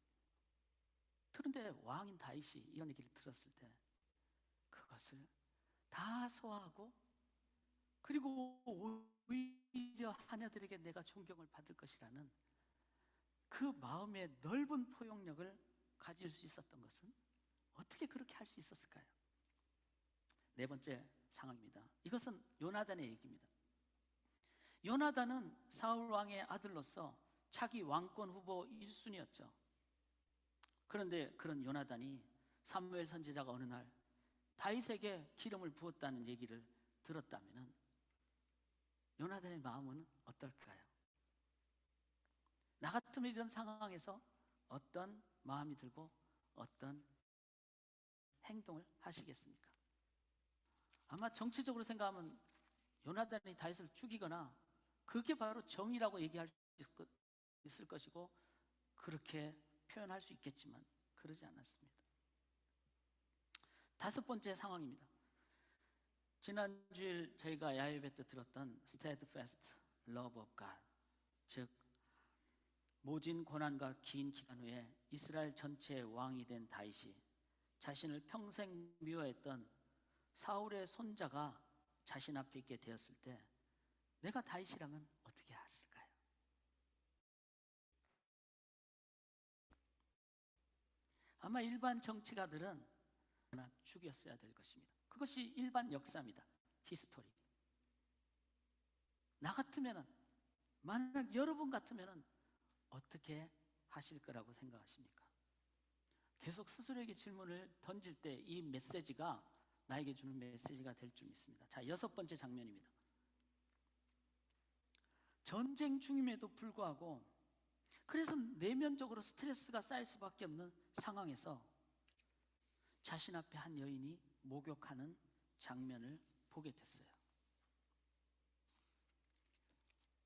그런데 왕인 다윗이 이런 얘기를 들었을 때 그것을 다 소화하고, 그리고 오히려 하녀들에게 내가 존경을 받을 것이라는 그 마음의 넓은 포용력을 가질 수 있었던 것은 어떻게 그렇게 할 수 있었을까요? 네 번째 상황입니다. 이것은 요나단의 얘기입니다. 요나단은 사울 왕의 아들로서 차기 왕권 후보 1순위였죠. 그런데 그런 요나단이 사무엘 선지자가 어느 날 다윗에게 기름을 부었다는 얘기를 들었다면 요나단의 마음은 어떨까요? 나 같으면 이런 상황에서 어떤 마음이 들고 어떤 행동을 하시겠습니까? 아마 정치적으로 생각하면 요나단이 다윗을 죽이거나 그게 바로 정의라고 얘기할 수 있을 것이고 그렇게 표현할 수 있겠지만 그러지 않았습니다. 다섯 번째 상황입니다. 지난주일 저희가 야외예배 때 들었던 steadfast love of God, 즉 모진 고난과 긴 기간 후에 이스라엘 전체의 왕이 된 다윗이 자신을 평생 미워했던 사울의 손자가 자신 앞에 있게 되었을 때 내가 다윗이라면 어떻게 했을까요? 아마 일반 정치가들은 죽였어야 될 것입니다. 그것이 일반 역사입니다. 히스토리. 나 같으면은, 만약 여러분 같으면은 어떻게 하실 거라고 생각하십니까? 계속 스스로에게 질문을 던질 때 이 메시지가 나에게 주는 메시지가 될 줄 믿습니다. 자, 여섯 번째 장면입니다. 전쟁 중임에도 불구하고 그래서 내면적으로 스트레스가 쌓일 수밖에 없는 상황에서 자신 앞에 한 여인이 목욕하는 장면을 보게 됐어요.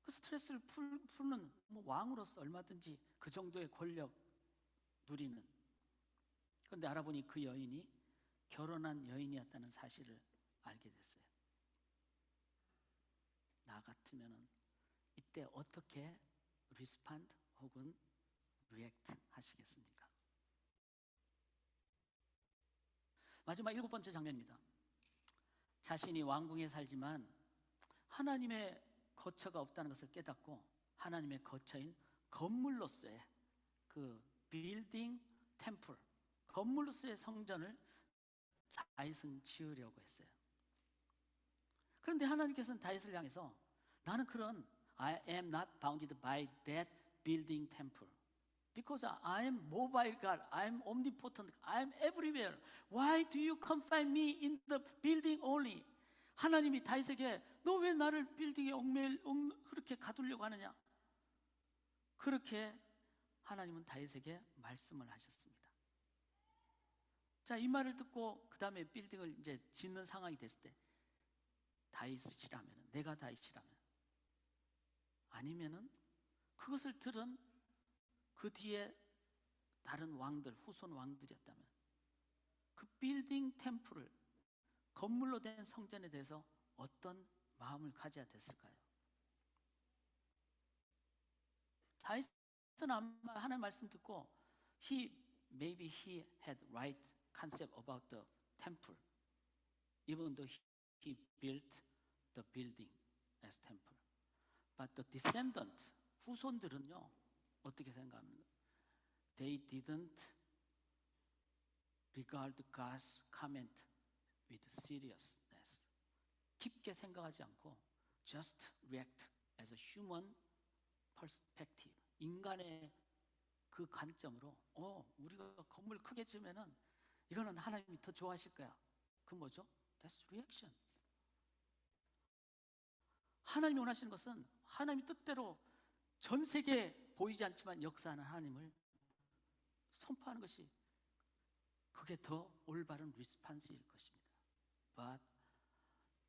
그 스트레스를 푸는 왕으로서 얼마든지 그 정도의 권력 누리는, 그런데 알아보니 그 여인이 결혼한 여인이었다는 사실을 알게 됐어요. 나 같으면 이때 어떻게 respond 혹은 react 하시겠습니까? 마지막 일곱 번째 장면입니다. 자신이 왕궁에 살지만 하나님의 거처가 없다는 것을 깨닫고 하나님의 거처인 건물로서의 그 빌딩 템플, 건물로서의 성전을 다윗은 지으려고 했어요. 그런데 하나님께서는 다윗을 향해서 나는 그런 I am not bounded by that building temple because I am mobile God, I am omnipotent, I am everywhere. Why do you confine me in the building only? 하나님이 다윗에게 너 왜 나를 빌딩에 그렇게 가두려고 하느냐? 그렇게 하나님은 다윗에게 말씀을 하셨습니다. 자, 이 말을 듣고 그 다음에 빌딩을 이제 짓는 상황이 됐을 때 다윗이라면, 내가 다윗이라면, 아니면은 그것을 들은 그 뒤에 다른 왕들, 후손 왕들이었다면 그 빌딩 템플을, 건물로 된 성전에 대해서 어떤 마음을 가져야 됐을까요? 다윗은 아마 하나님 말씀 듣고 maybe he had right concept about the temple, even though he built the building as temple. But the descendant, 후손들은요 어떻게 생각합니까? They didn't regard God's comment with seriousness. 깊게 생각하지 않고 just react as a human perspective. 인간의 그 관점으로 우리가 건물 크게 지으면은 이거는 하나님이 더 좋아하실 거야. 그 뭐죠? That's reaction. 하나님이 원하시는 것은 하나님이 뜻대로 전 세계에 보이지 않지만 역사하는 하나님을 선포하는 것이, 그게 더 올바른 리스판스일 것입니다. But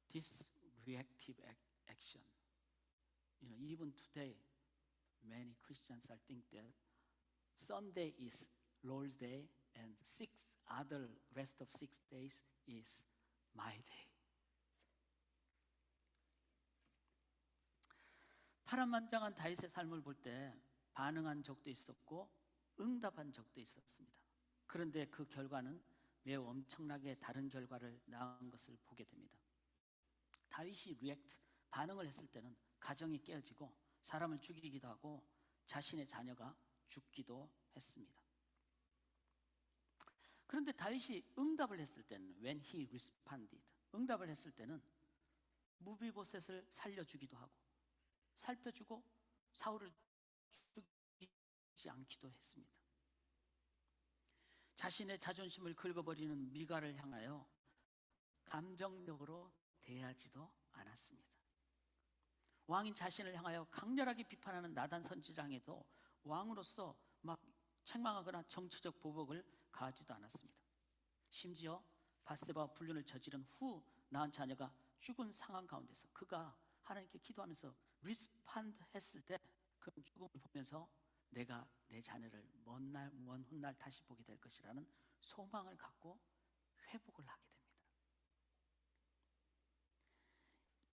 this reactive action, even today, many Christians are think that Sunday is Lord's Day and rest of 6 days is my day. 파란만장한 다윗의 삶을 볼 때 반응한 적도 있었고 응답한 적도 있었습니다. 그런데 그 결과는 매우 엄청나게 다른 결과를 낳은 것을 보게 됩니다. 다윗이 반응을 했을 때는 가정이 깨어지고 사람을 죽이기도 하고 자신의 자녀가 죽기도 했습니다. 그런데 다윗이 응답을 했을 때는 when he responded, 응답을 했을 때는 무비보셋을 살려주기도 하고 살펴주고 사울을 죽이지 않기도 했습니다. 자신의 자존심을 긁어버리는 미가를 향하여 감정적으로 대하지도 않았습니다. 왕인 자신을 향하여 강렬하게 비판하는 나단 선지장에도 왕으로서 막 책망하거나 정치적 보복을 가하지도 않았습니다. 심지어 밧세바와 불륜을 저지른 후 낳은 자녀가 죽은 상황 가운데서 그가 하나님께 기도하면서 리스판드 했을 때 그 죽음을 보면서 내가 내 자녀를 먼 훗날 다시 보게 될 것이라는 소망을 갖고 회복을 하게 됩니다.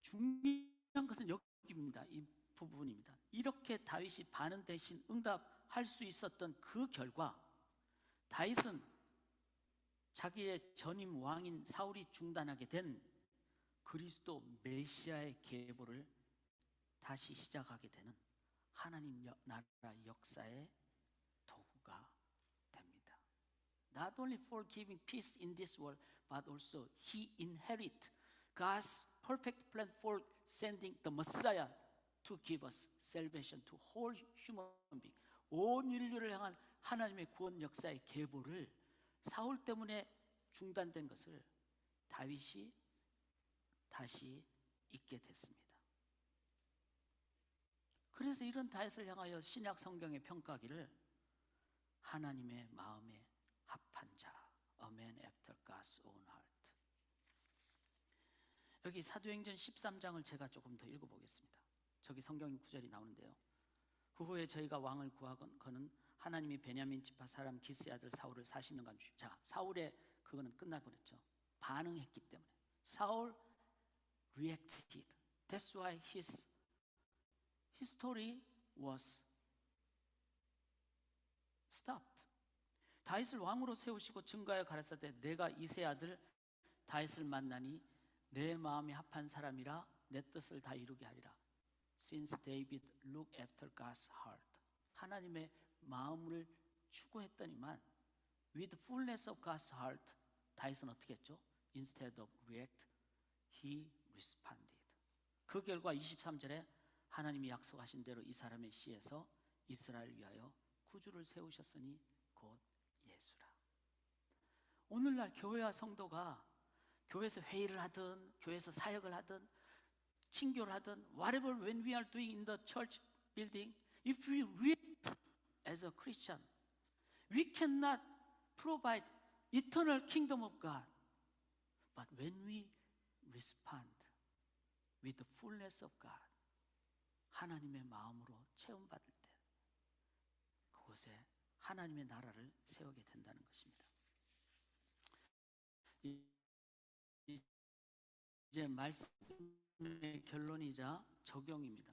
중요한 것은 여기입니다. 이 부분입니다. 이렇게 다윗이 반응 대신 응답할 수 있었던 그 결과, 다윗은 자기의 전임 왕인 사울이 중단하게 된 그리스도 메시아의 계보를 다시 시작하게 되는 하나님 나라 역사의 도구가 됩니다. Not only for giving peace in this world, but also he inherit God's perfect plan for sending the Messiah to give us salvation to whole human being. 온 인류를 향한 하나님의 구원 역사의 계보를 사울 때문에 중단된 것을 다윗이 다시 잇게 됐습니다. 그래서 이런 다윗을 향하여 신약 성경의 평가하기를 하나님의 마음에 합한 자, a man after God's own heart. 여기 사도행전 13장을 제가 조금 더 읽어보겠습니다. 저기 성경 구절이 나오는데요. 그 후에 저희가 왕을 구하거는 하나님이 베냐민 지파 사람 기스의 아들 사울을 40년간 주시고, 자, 사울의 그거는 끝나버렸죠. 반응했기 때문에. 사울 reacted. That's why his story was stopped. 다윗을 왕으로 세우시고 증거하여 가라사대 내가 이새 아들 다윗을 만나니 내 마음이 합한 사람이라 내 뜻을 다 이루게 하리라. Since David looked after God's heart. 하나님의 마음을 추구했더니만 with fullness of God's heart 다윗은 어떻게 했죠? Instead of react, he responded. 그 결과 23절에 하나님이 약속하신 대로 이 사람의 씨에서 이스라엘 위하여 구주를 세우셨으니 곧 예수라. 오늘날 교회와 성도가 교회에서 회의를 하든 교회에서 사역을 하든 친교를 하든 whatever when we are doing in the church building, if we react as a Christian, we cannot provide eternal kingdom of God. But when we respond with the fullness of God, 하나님의 마음으로 체험받을 때 그곳에 하나님의 나라를 세우게 된다는 것입니다. 이제 말씀의 결론이자 적용입니다.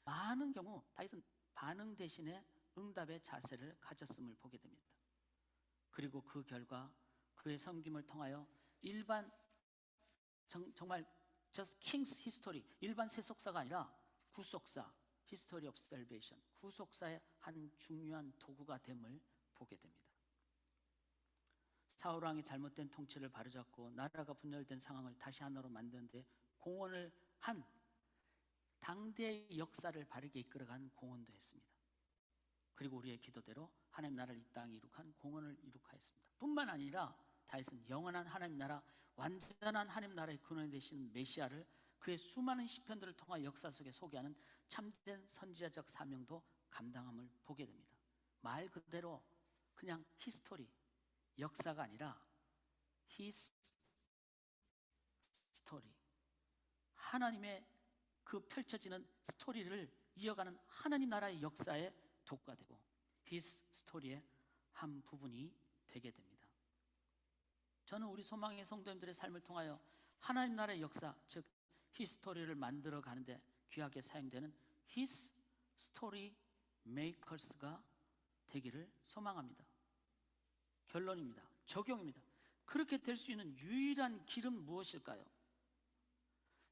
많은 경우 다윗은 반응 대신에 응답의 자세를 가졌음을 보게 됩니다. 그리고 그 결과 그의 섬김을 통하여 일반 정말 just king's history, 일반 세속사가 아니라 구속사, history of salvation, 구속사의 한 중요한 도구가 됨을 보게 됩니다. 사울 왕이 잘못된 통치를 바로잡고 나라가 분열된 상황을 다시 하나로 만드는데 공헌을 한 당대의 역사를 바르게 이끌어간 공헌도 했습니다. 그리고 우리의 기도대로 하나님 나라를 이 땅에 이룩한 공헌을 이룩하였습니다. 뿐만 아니라 다윗은 영원한 하나님 나라, 완전한 하나님 나라의 근원이 되시는 메시아를 그의 수많은 시편들을 통한 역사 속에 소개하는 참된 선지자적 사명도 감당함을 보게 됩니다. 말 그대로 그냥 히스토리, 역사가 아니라 his story, 하나님의 그 펼쳐지는 스토리를 이어가는 하나님 나라의 역사의 도구가 되고 his story의 한 부분이 되게 됩니다. 저는 우리 소망의 성도님들의 삶을 통하여 하나님 나라의 역사, 즉 히스토리를 만들어 가는데 귀하게 사용되는 his story makers가 되기를 소망합니다. 결론입니다. 적용입니다. 그렇게 될 수 있는 유일한 길은 무엇일까요?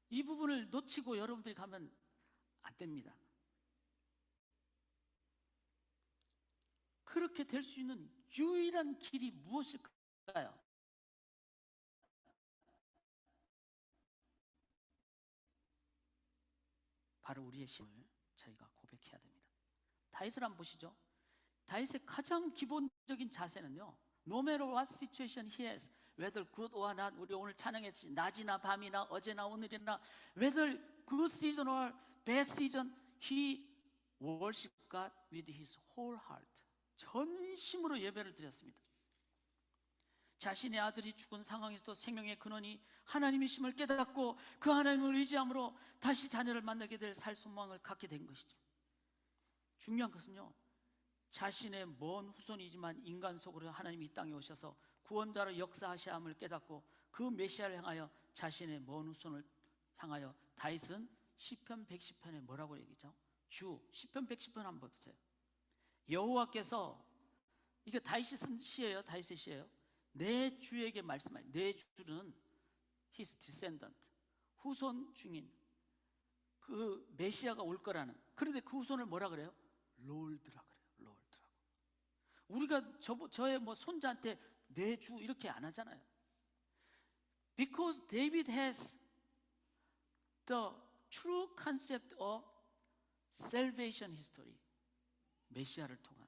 이 부분을 놓치고 여러분들이 가면 안 됩니다. 그렇게 될 수 있는 유일한 길이 무엇일까요? 바로 우리의 신을 저희가 고백해야 됩니다. 다윗을 한번 보시죠. 다윗의 가장 기본적인 자세는요, no matter what situation he has, whether good or not, 우리 오늘 찬양했지, 낮이나 밤이나 어제나 오늘이나 whether good season or bad season, he worshiped God with his whole heart. 전심으로 예배를 드렸습니다. 자신의 아들이 죽은 상황에서도 생명의 근원이 하나님이심을 깨닫고 그 하나님을 의지함으로 다시 자녀를 만나게 될 살 소망을 갖게 된 것이죠. 중요한 것은요, 자신의 먼 후손이지만 인간 속으로 하나님이 이 땅에 오셔서 구원자로 역사하셔야 함을 깨닫고 그 메시아를 향하여 자신의 먼 후손을 향하여 다윗은 시편 110편에 뭐라고 얘기죠? 주 시편 110편 한번 보세요. 여호와께서, 이게 다윗이 쓴 시예요. 다윗의 시예요. 내 주에게 말씀하여, 내 주는 his descendant, 후손 중인 그 메시아가 올 거라는. 그런데 그 후손을 뭐라 그래요? 롤드라 그래요. 롤드라고. 우리가 저의 뭐 손자한테 내 주 이렇게 안 하잖아요. Because David has the true concept of salvation history. 메시아를 통한,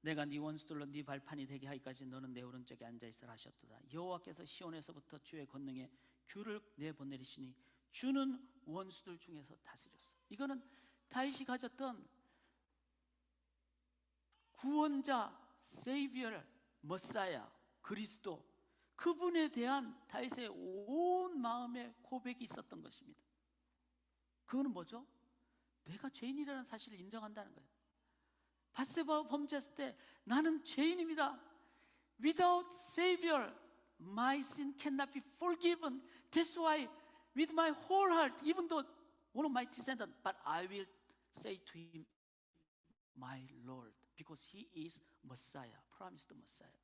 내가 네 원수들로 네 발판이 되게 하기까지 너는 내 오른쪽에 앉아있으라 하셨도다. 여호와께서 시온에서부터 주의 권능에 귤을 내보내리시니 주는 원수들 중에서 다스렸어. 이거는 다윗이 가졌던 구원자, 세이비어, 머사야, 그리스도, 그분에 대한 다윗의 온 마음의 고백이 있었던 것입니다. 그거는 뭐죠? 내가 죄인이라는 사실을 인정한다는 거예요. 밧세바와 범죄했을 때 나는 죄인입니다. Without Savior, my sin cannot be forgiven. That's why with my whole heart, even though one of my descendants, but I will say to him, my Lord, because he is Messiah, promised Messiah.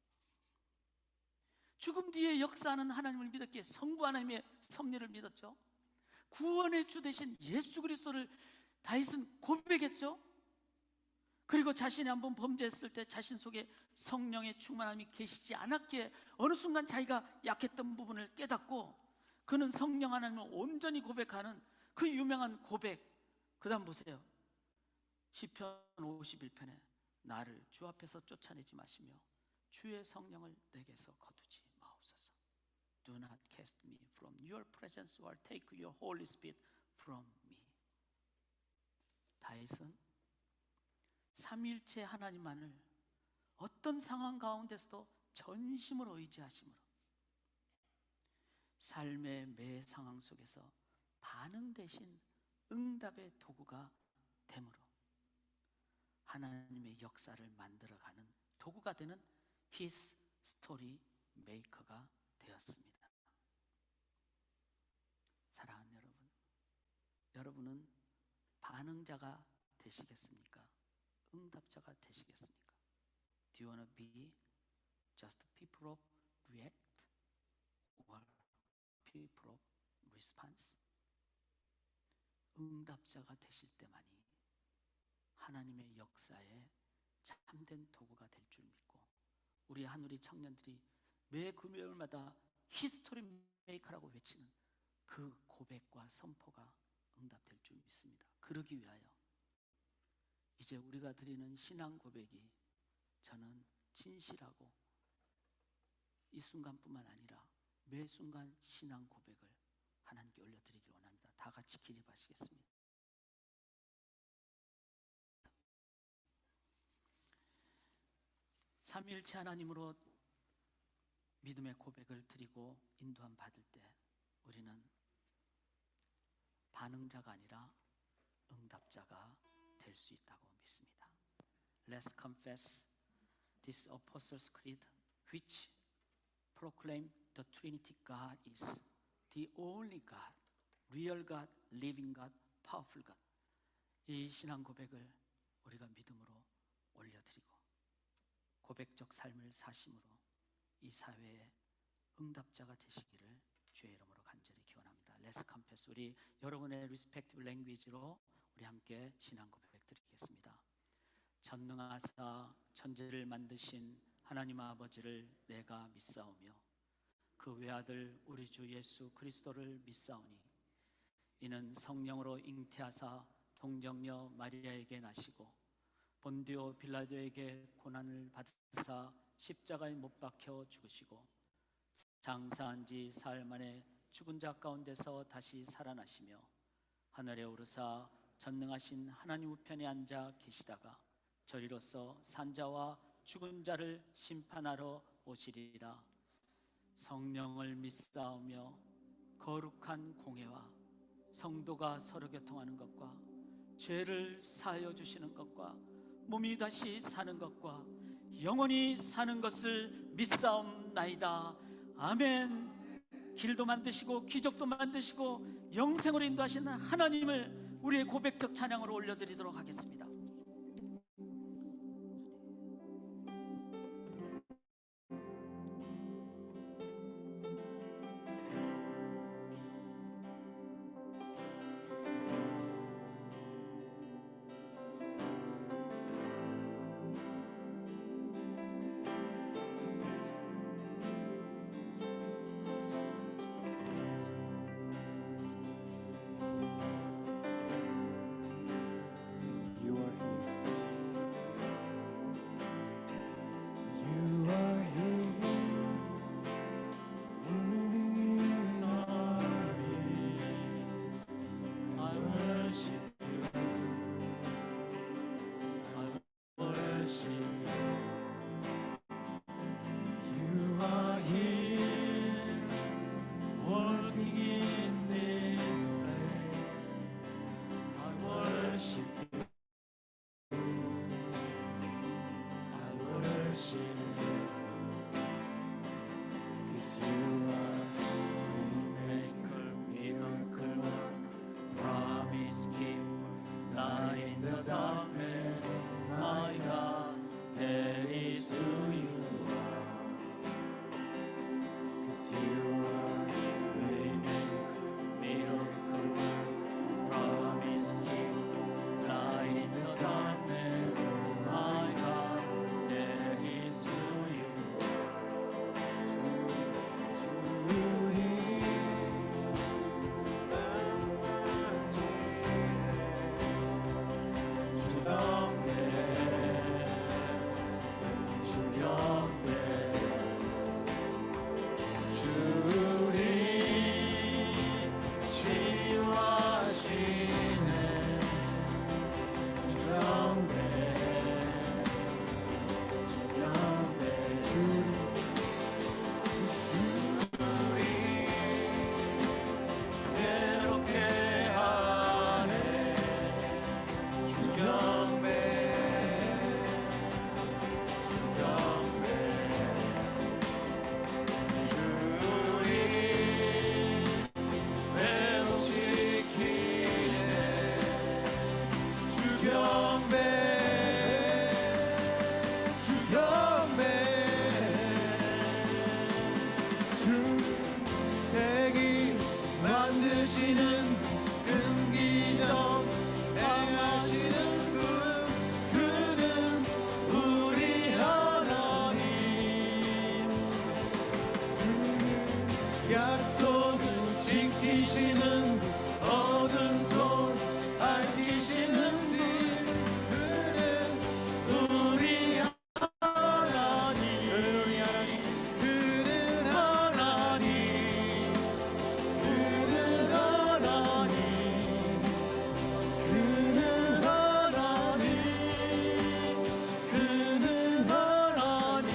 죽음 뒤에 역사하는 하나님을 믿었기에 성부 하나님의 섭리를 믿었죠. 구원의 주 되신 예수 그리스도를 다윗은 고백했죠. 그리고 자신이 한번 범죄했을 때 자신 속에 성령의 충만함이 계시지 않았기에 어느 순간 자기가 약했던 부분을 깨닫고 그는 성령 하나님을 온전히 고백하는 그 유명한 고백. 그 다음 보세요. 시편 51편에 나를 주 앞에서 쫓아내지 마시며 주의 성령을 내게서 거두지 마옵소서. Do not cast me from your presence or take your Holy Spirit from me. 다윗은 삼위일체 하나님만을 어떤 상황 가운데서도 전심으로 의지하심으로 삶의 매 상황 속에서 반응 대신 응답의 도구가 됨으로 하나님의 역사를 만들어가는 도구가 되는 His Story Maker가 되었습니다. 사랑하는 여러분, 여러분은 반응자가 되시겠습니까? 응답자가 되시겠습니까? Do you want to be just people of react or people of response? 응답자가 되실 때만이 하나님의 역사에 참된 도구가 될 줄 믿고 우리 한우리 청년들이 매 금요일마다 히스토리 메이커라고 외치는 그 고백과 선포가 응답될 줄 믿습니다. 그러기 위하여 이제 우리가 드리는 신앙 고백이 저는 진실하고 이 순간뿐만 아니라 매 순간 신앙 고백을 하나님께 올려드리길 원합니다. 다 같이 기립하시겠습니다. 삼위일체 하나님으로 믿음의 고백을 드리고 인도함 받을 때 우리는 반응자가 아니라 응답자가 될 수 있다고 믿습니다. Let's confess this Apostles' Creed, which proclaim the Trinity God is the only God, real God, living God, powerful God. 이 신앙 고백을 우리가 믿음으로 올려드리고 고백적 삶을 사심으로 이 사회의 응답자가 되시기를 주의 이름으로 간절히 기원합니다. Let's confess. 우리 여러분의 respective language로 우리 함께 신앙 고백 드리겠습니다. 전능하사 천지를 만드신 하나님 아버지를 내가 믿사오며 그 외아들 우리 주 예수 그리스도를 믿사오니 이는 성령으로 잉태하사 동정녀 마리아에게 나시고 본디오 빌라도에게 고난을 받으사 십자가에 못 박혀 죽으시고 장사한 지 사흘 만에 죽은 자 가운데서 다시 살아나시며 하늘에 오르사 전능하신 하나님 우편에 앉아 계시다가 저리로서 산자와 죽은 자를 심판하러 오시리라. 성령을 믿사오며 거룩한 공회와 성도가 서로 교통하는 것과 죄를 사하여 주시는 것과 몸이 다시 사는 것과 영원히 사는 것을 믿사옵나이다. 아멘. 길도 만드시고 기적도 만드시고 영생으로 인도하시는 하나님을 우리의 고백적 찬양으로 올려드리도록 하겠습니다. You are here. You are here. Moving in our midst. I worship you. I worship you. You are here. Working in this place. I worship you. I worship you. 'Cause you are Maker, miracle worker, promise keeper, light in the darkness. My God, that is who you are. 'Cause you are Waymaker, miracle worker, promise keeper, light in the darkness. My God, that is who you 새롭게 하네. 주경배, 주경배. 주리 회복시키네. 주경배, 주경배. 색이 만드시는 끈기점 행하시는 그는 우리 하나님. 약속을 지키시는 얻은 손 밝히시는 길 그는 우리 하나님. 그는 하나님. 그는 하나님. 그는 하나님. 그는 하나님.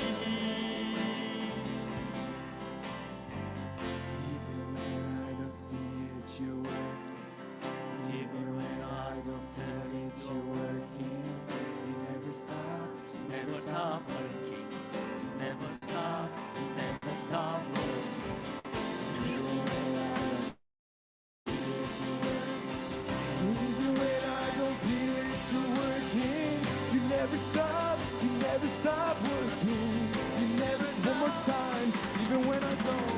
Even when I don't feel it, you're working. You never stop, never stop working. You never stop, you never stop working. Even when I don't feel it, you're working. You never stop, you never stop working. You never stop. One more time, even when I don't.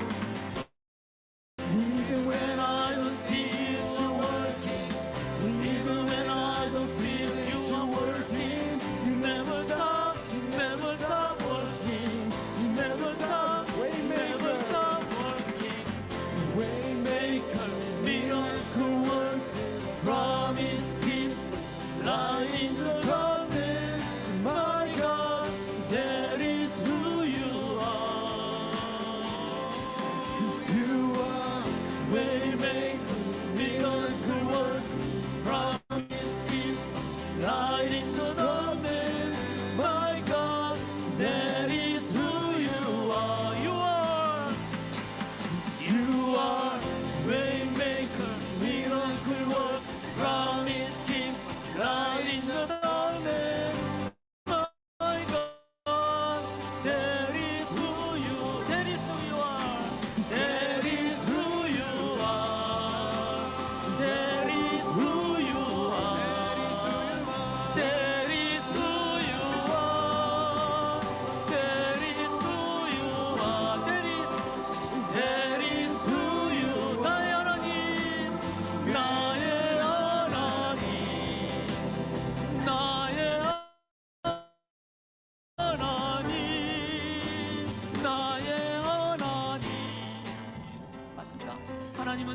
Even when I don't see it, you're working. Even when I don't feel it, you're working. You never stop, you never stop.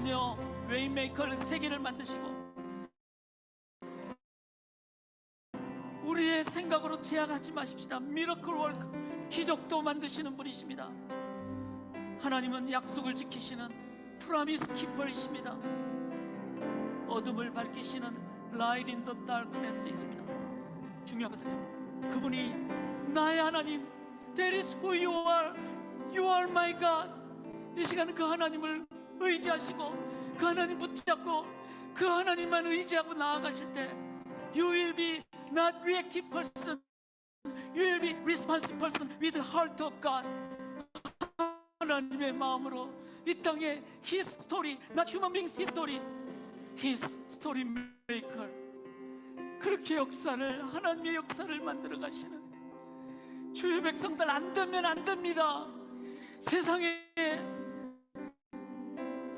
그분은요 웨이메이커를 세계를 만드시고 우리의 생각으로 제약하지 마십시다. 미러클 월크, 기적도 만드시는 분이십니다. 하나님은 약속을 지키시는 프라미스 키퍼이십니다. 어둠을 밝히시는 라이트 인 더 다크네스이십니다. 중요한 것은 그분이 나의 하나님, That is who you are. You are my God. 이 시간은 그 하나님을 의지하시고 그 하나님 붙잡고 그 하나님만 의지하고 나아가실 때 You will be not reactive person. You will be responsive person with the heart of God. 하나님의 마음으로 이 땅에 His story, not human beings history, His story maker. 그렇게 역사를, 하나님의 역사를 만들어 가시는 주의 백성들 안 되면 안 됩니다. 세상에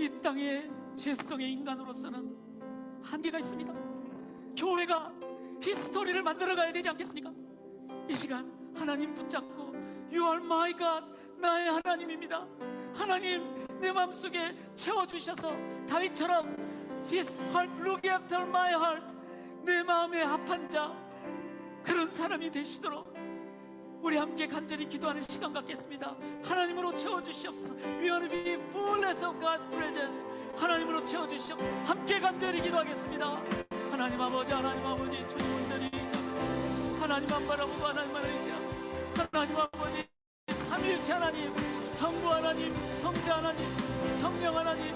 이 땅에 죄성의 인간으로서는 한계가 있습니다. 교회가 히스토리를 만들어 가야 되지 않겠습니까? 이 시간 하나님 붙잡고 You are my God, 나의 하나님입니다. 하나님 내 마음속에 채워주셔서 다윗처럼 His heart look after my heart, 내 마음에 합한 자, 그런 사람이 되시도록 우리 함께 간절히 기도하는 시간 갖겠습니다. 하나님으로 채워주시옵소서. We want to be fullness of God's presence. 하나님으로 채워주시옵소서. 함께 간절히 기도하겠습니다. 하나님 아버지, 하나님 아버지, 주님 온전히 의지하고 하나님만 바라보고 하나님만 의지하고 하나님 아버지, 삼위일체 하나님, 성부 하나님, 성자 하나님, 성령 하나님,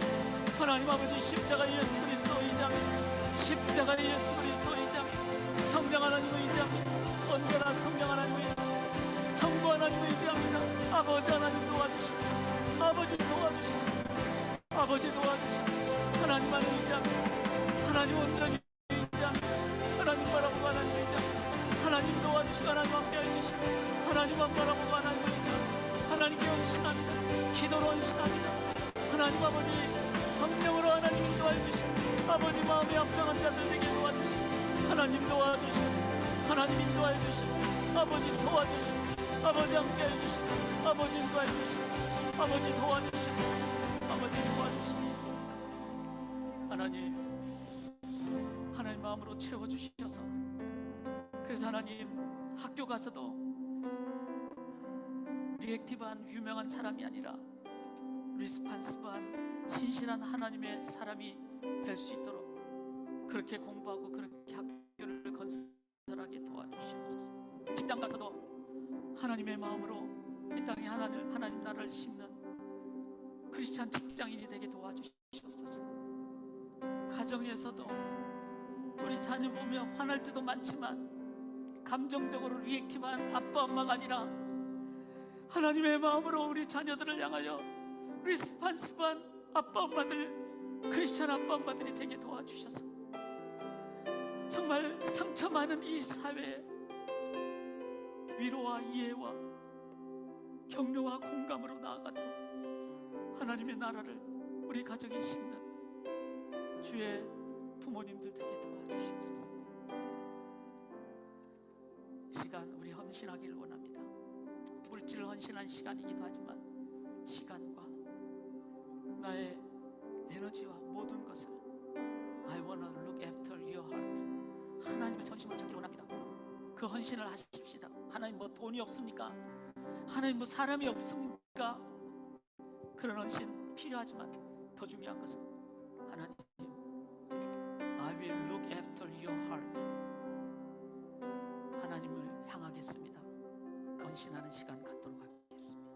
하나님 아버지, 십자가 예수 그리스도 의지합니다. 십자가 예수 그리스도 의지합니다. 성령 하나님 의지합니다. 언제나 성령 하나님 의지합니다. 성부 하나님 의지합니다. 아버지 하나님 도와주십시오. 아버지 도와주십시오. 아버지 도와주십시오. 하나님만 의지합니다. 하나님 온전히 의지합니다. 하나님 바라보고 하나님 의지합니다. 하나님 도와주시고 하나님 함께 해주시고 하나님만 바라보고 하나님 의지합니다. 하나님께 헌신합니다. 기도로 헌신합니다. 하나님 아버지, 성령으로 하나님 인도하여 주시고 아버지 마음에 합당한 자들에게 도와주시고 하나님 도와주시옵소서. 하나님 인도하여 주시옵소서. 아버지 도와주시옵소서. 아버지 함께 해주시옵소서. 아버지 인도하여 주시옵소서. 아버지 도와주시옵소서. 아버지 도와주시옵소서. 하나님, 하나님 마음으로 채워주셔서 그래서 하나님 학교 가서도 리액티브한 유명한 사람이 아니라 리스판시브한 신실한 하나님의 사람이 될 수 있도록 그렇게 공부하고 그렇게 학교를 건설하게 도와주시옵소서. 직장 가서도 하나님의 마음으로 이 땅에 하나님 나라를 심는 크리스찬 직장인이 되게 도와주시옵소서. 가정에서도 우리 자녀 보면 화날 때도 많지만 감정적으로 리액티브한 아빠 엄마가 아니라 하나님의 마음으로 우리 자녀들을 향하여 리스판시브한 아빠 엄마들, 크리스찬 아빠 엄마들이 되게 도와주셔서 정말 상처 많은 이 사회에 위로와 이해와 격려와 공감으로 나아가도록 하나님의 나라를 우리 가정에 심는 주의 부모님들 되게 도와주시옵소서. 이 시간 우리 헌신하기를 원합니다. 물질을 헌신한 시간이기도 하지만 시간과 나의 에너지와 모든 것을 I wanna look after your heart, 하나님의 전심을 찾기를 원합니다. 그 헌신을 하십시다. 하나님 뭐 돈이 없습니까? 하나님 뭐 사람이 없습니까? 그런 헌신 필요하지만 더 중요한 것은 하나님 I will look after your heart, 하나님을 향하겠습니다. 그 헌신하는 시간 갖도록 하겠습니다.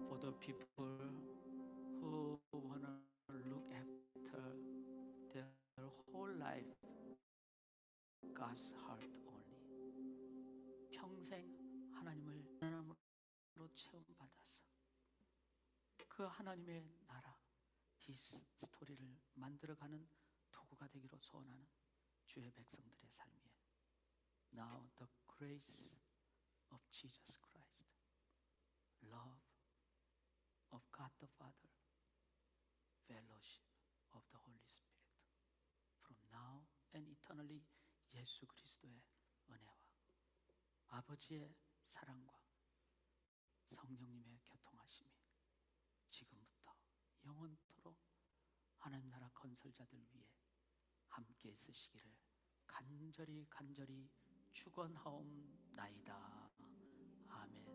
For the people who wanna look after their whole life, God's heart only. 평생 하나님을 하나님으로 체험받아서 그 하나님의 나라, His 스토리를 만들어가는 도구가 되기로 소원하는 주의 백성들의 삶이에요. Now the grace of Jesus Christ, love of God the Father, fellowship of the Holy Spirit eternally 예수 그리스도의 은혜와 아버지의 사랑과 성령님의 교통하심이 지금부터 영원토록 하나님 나라 건설자들 위해 함께 있으시기를 간절히 축원하옵나이다. 아멘.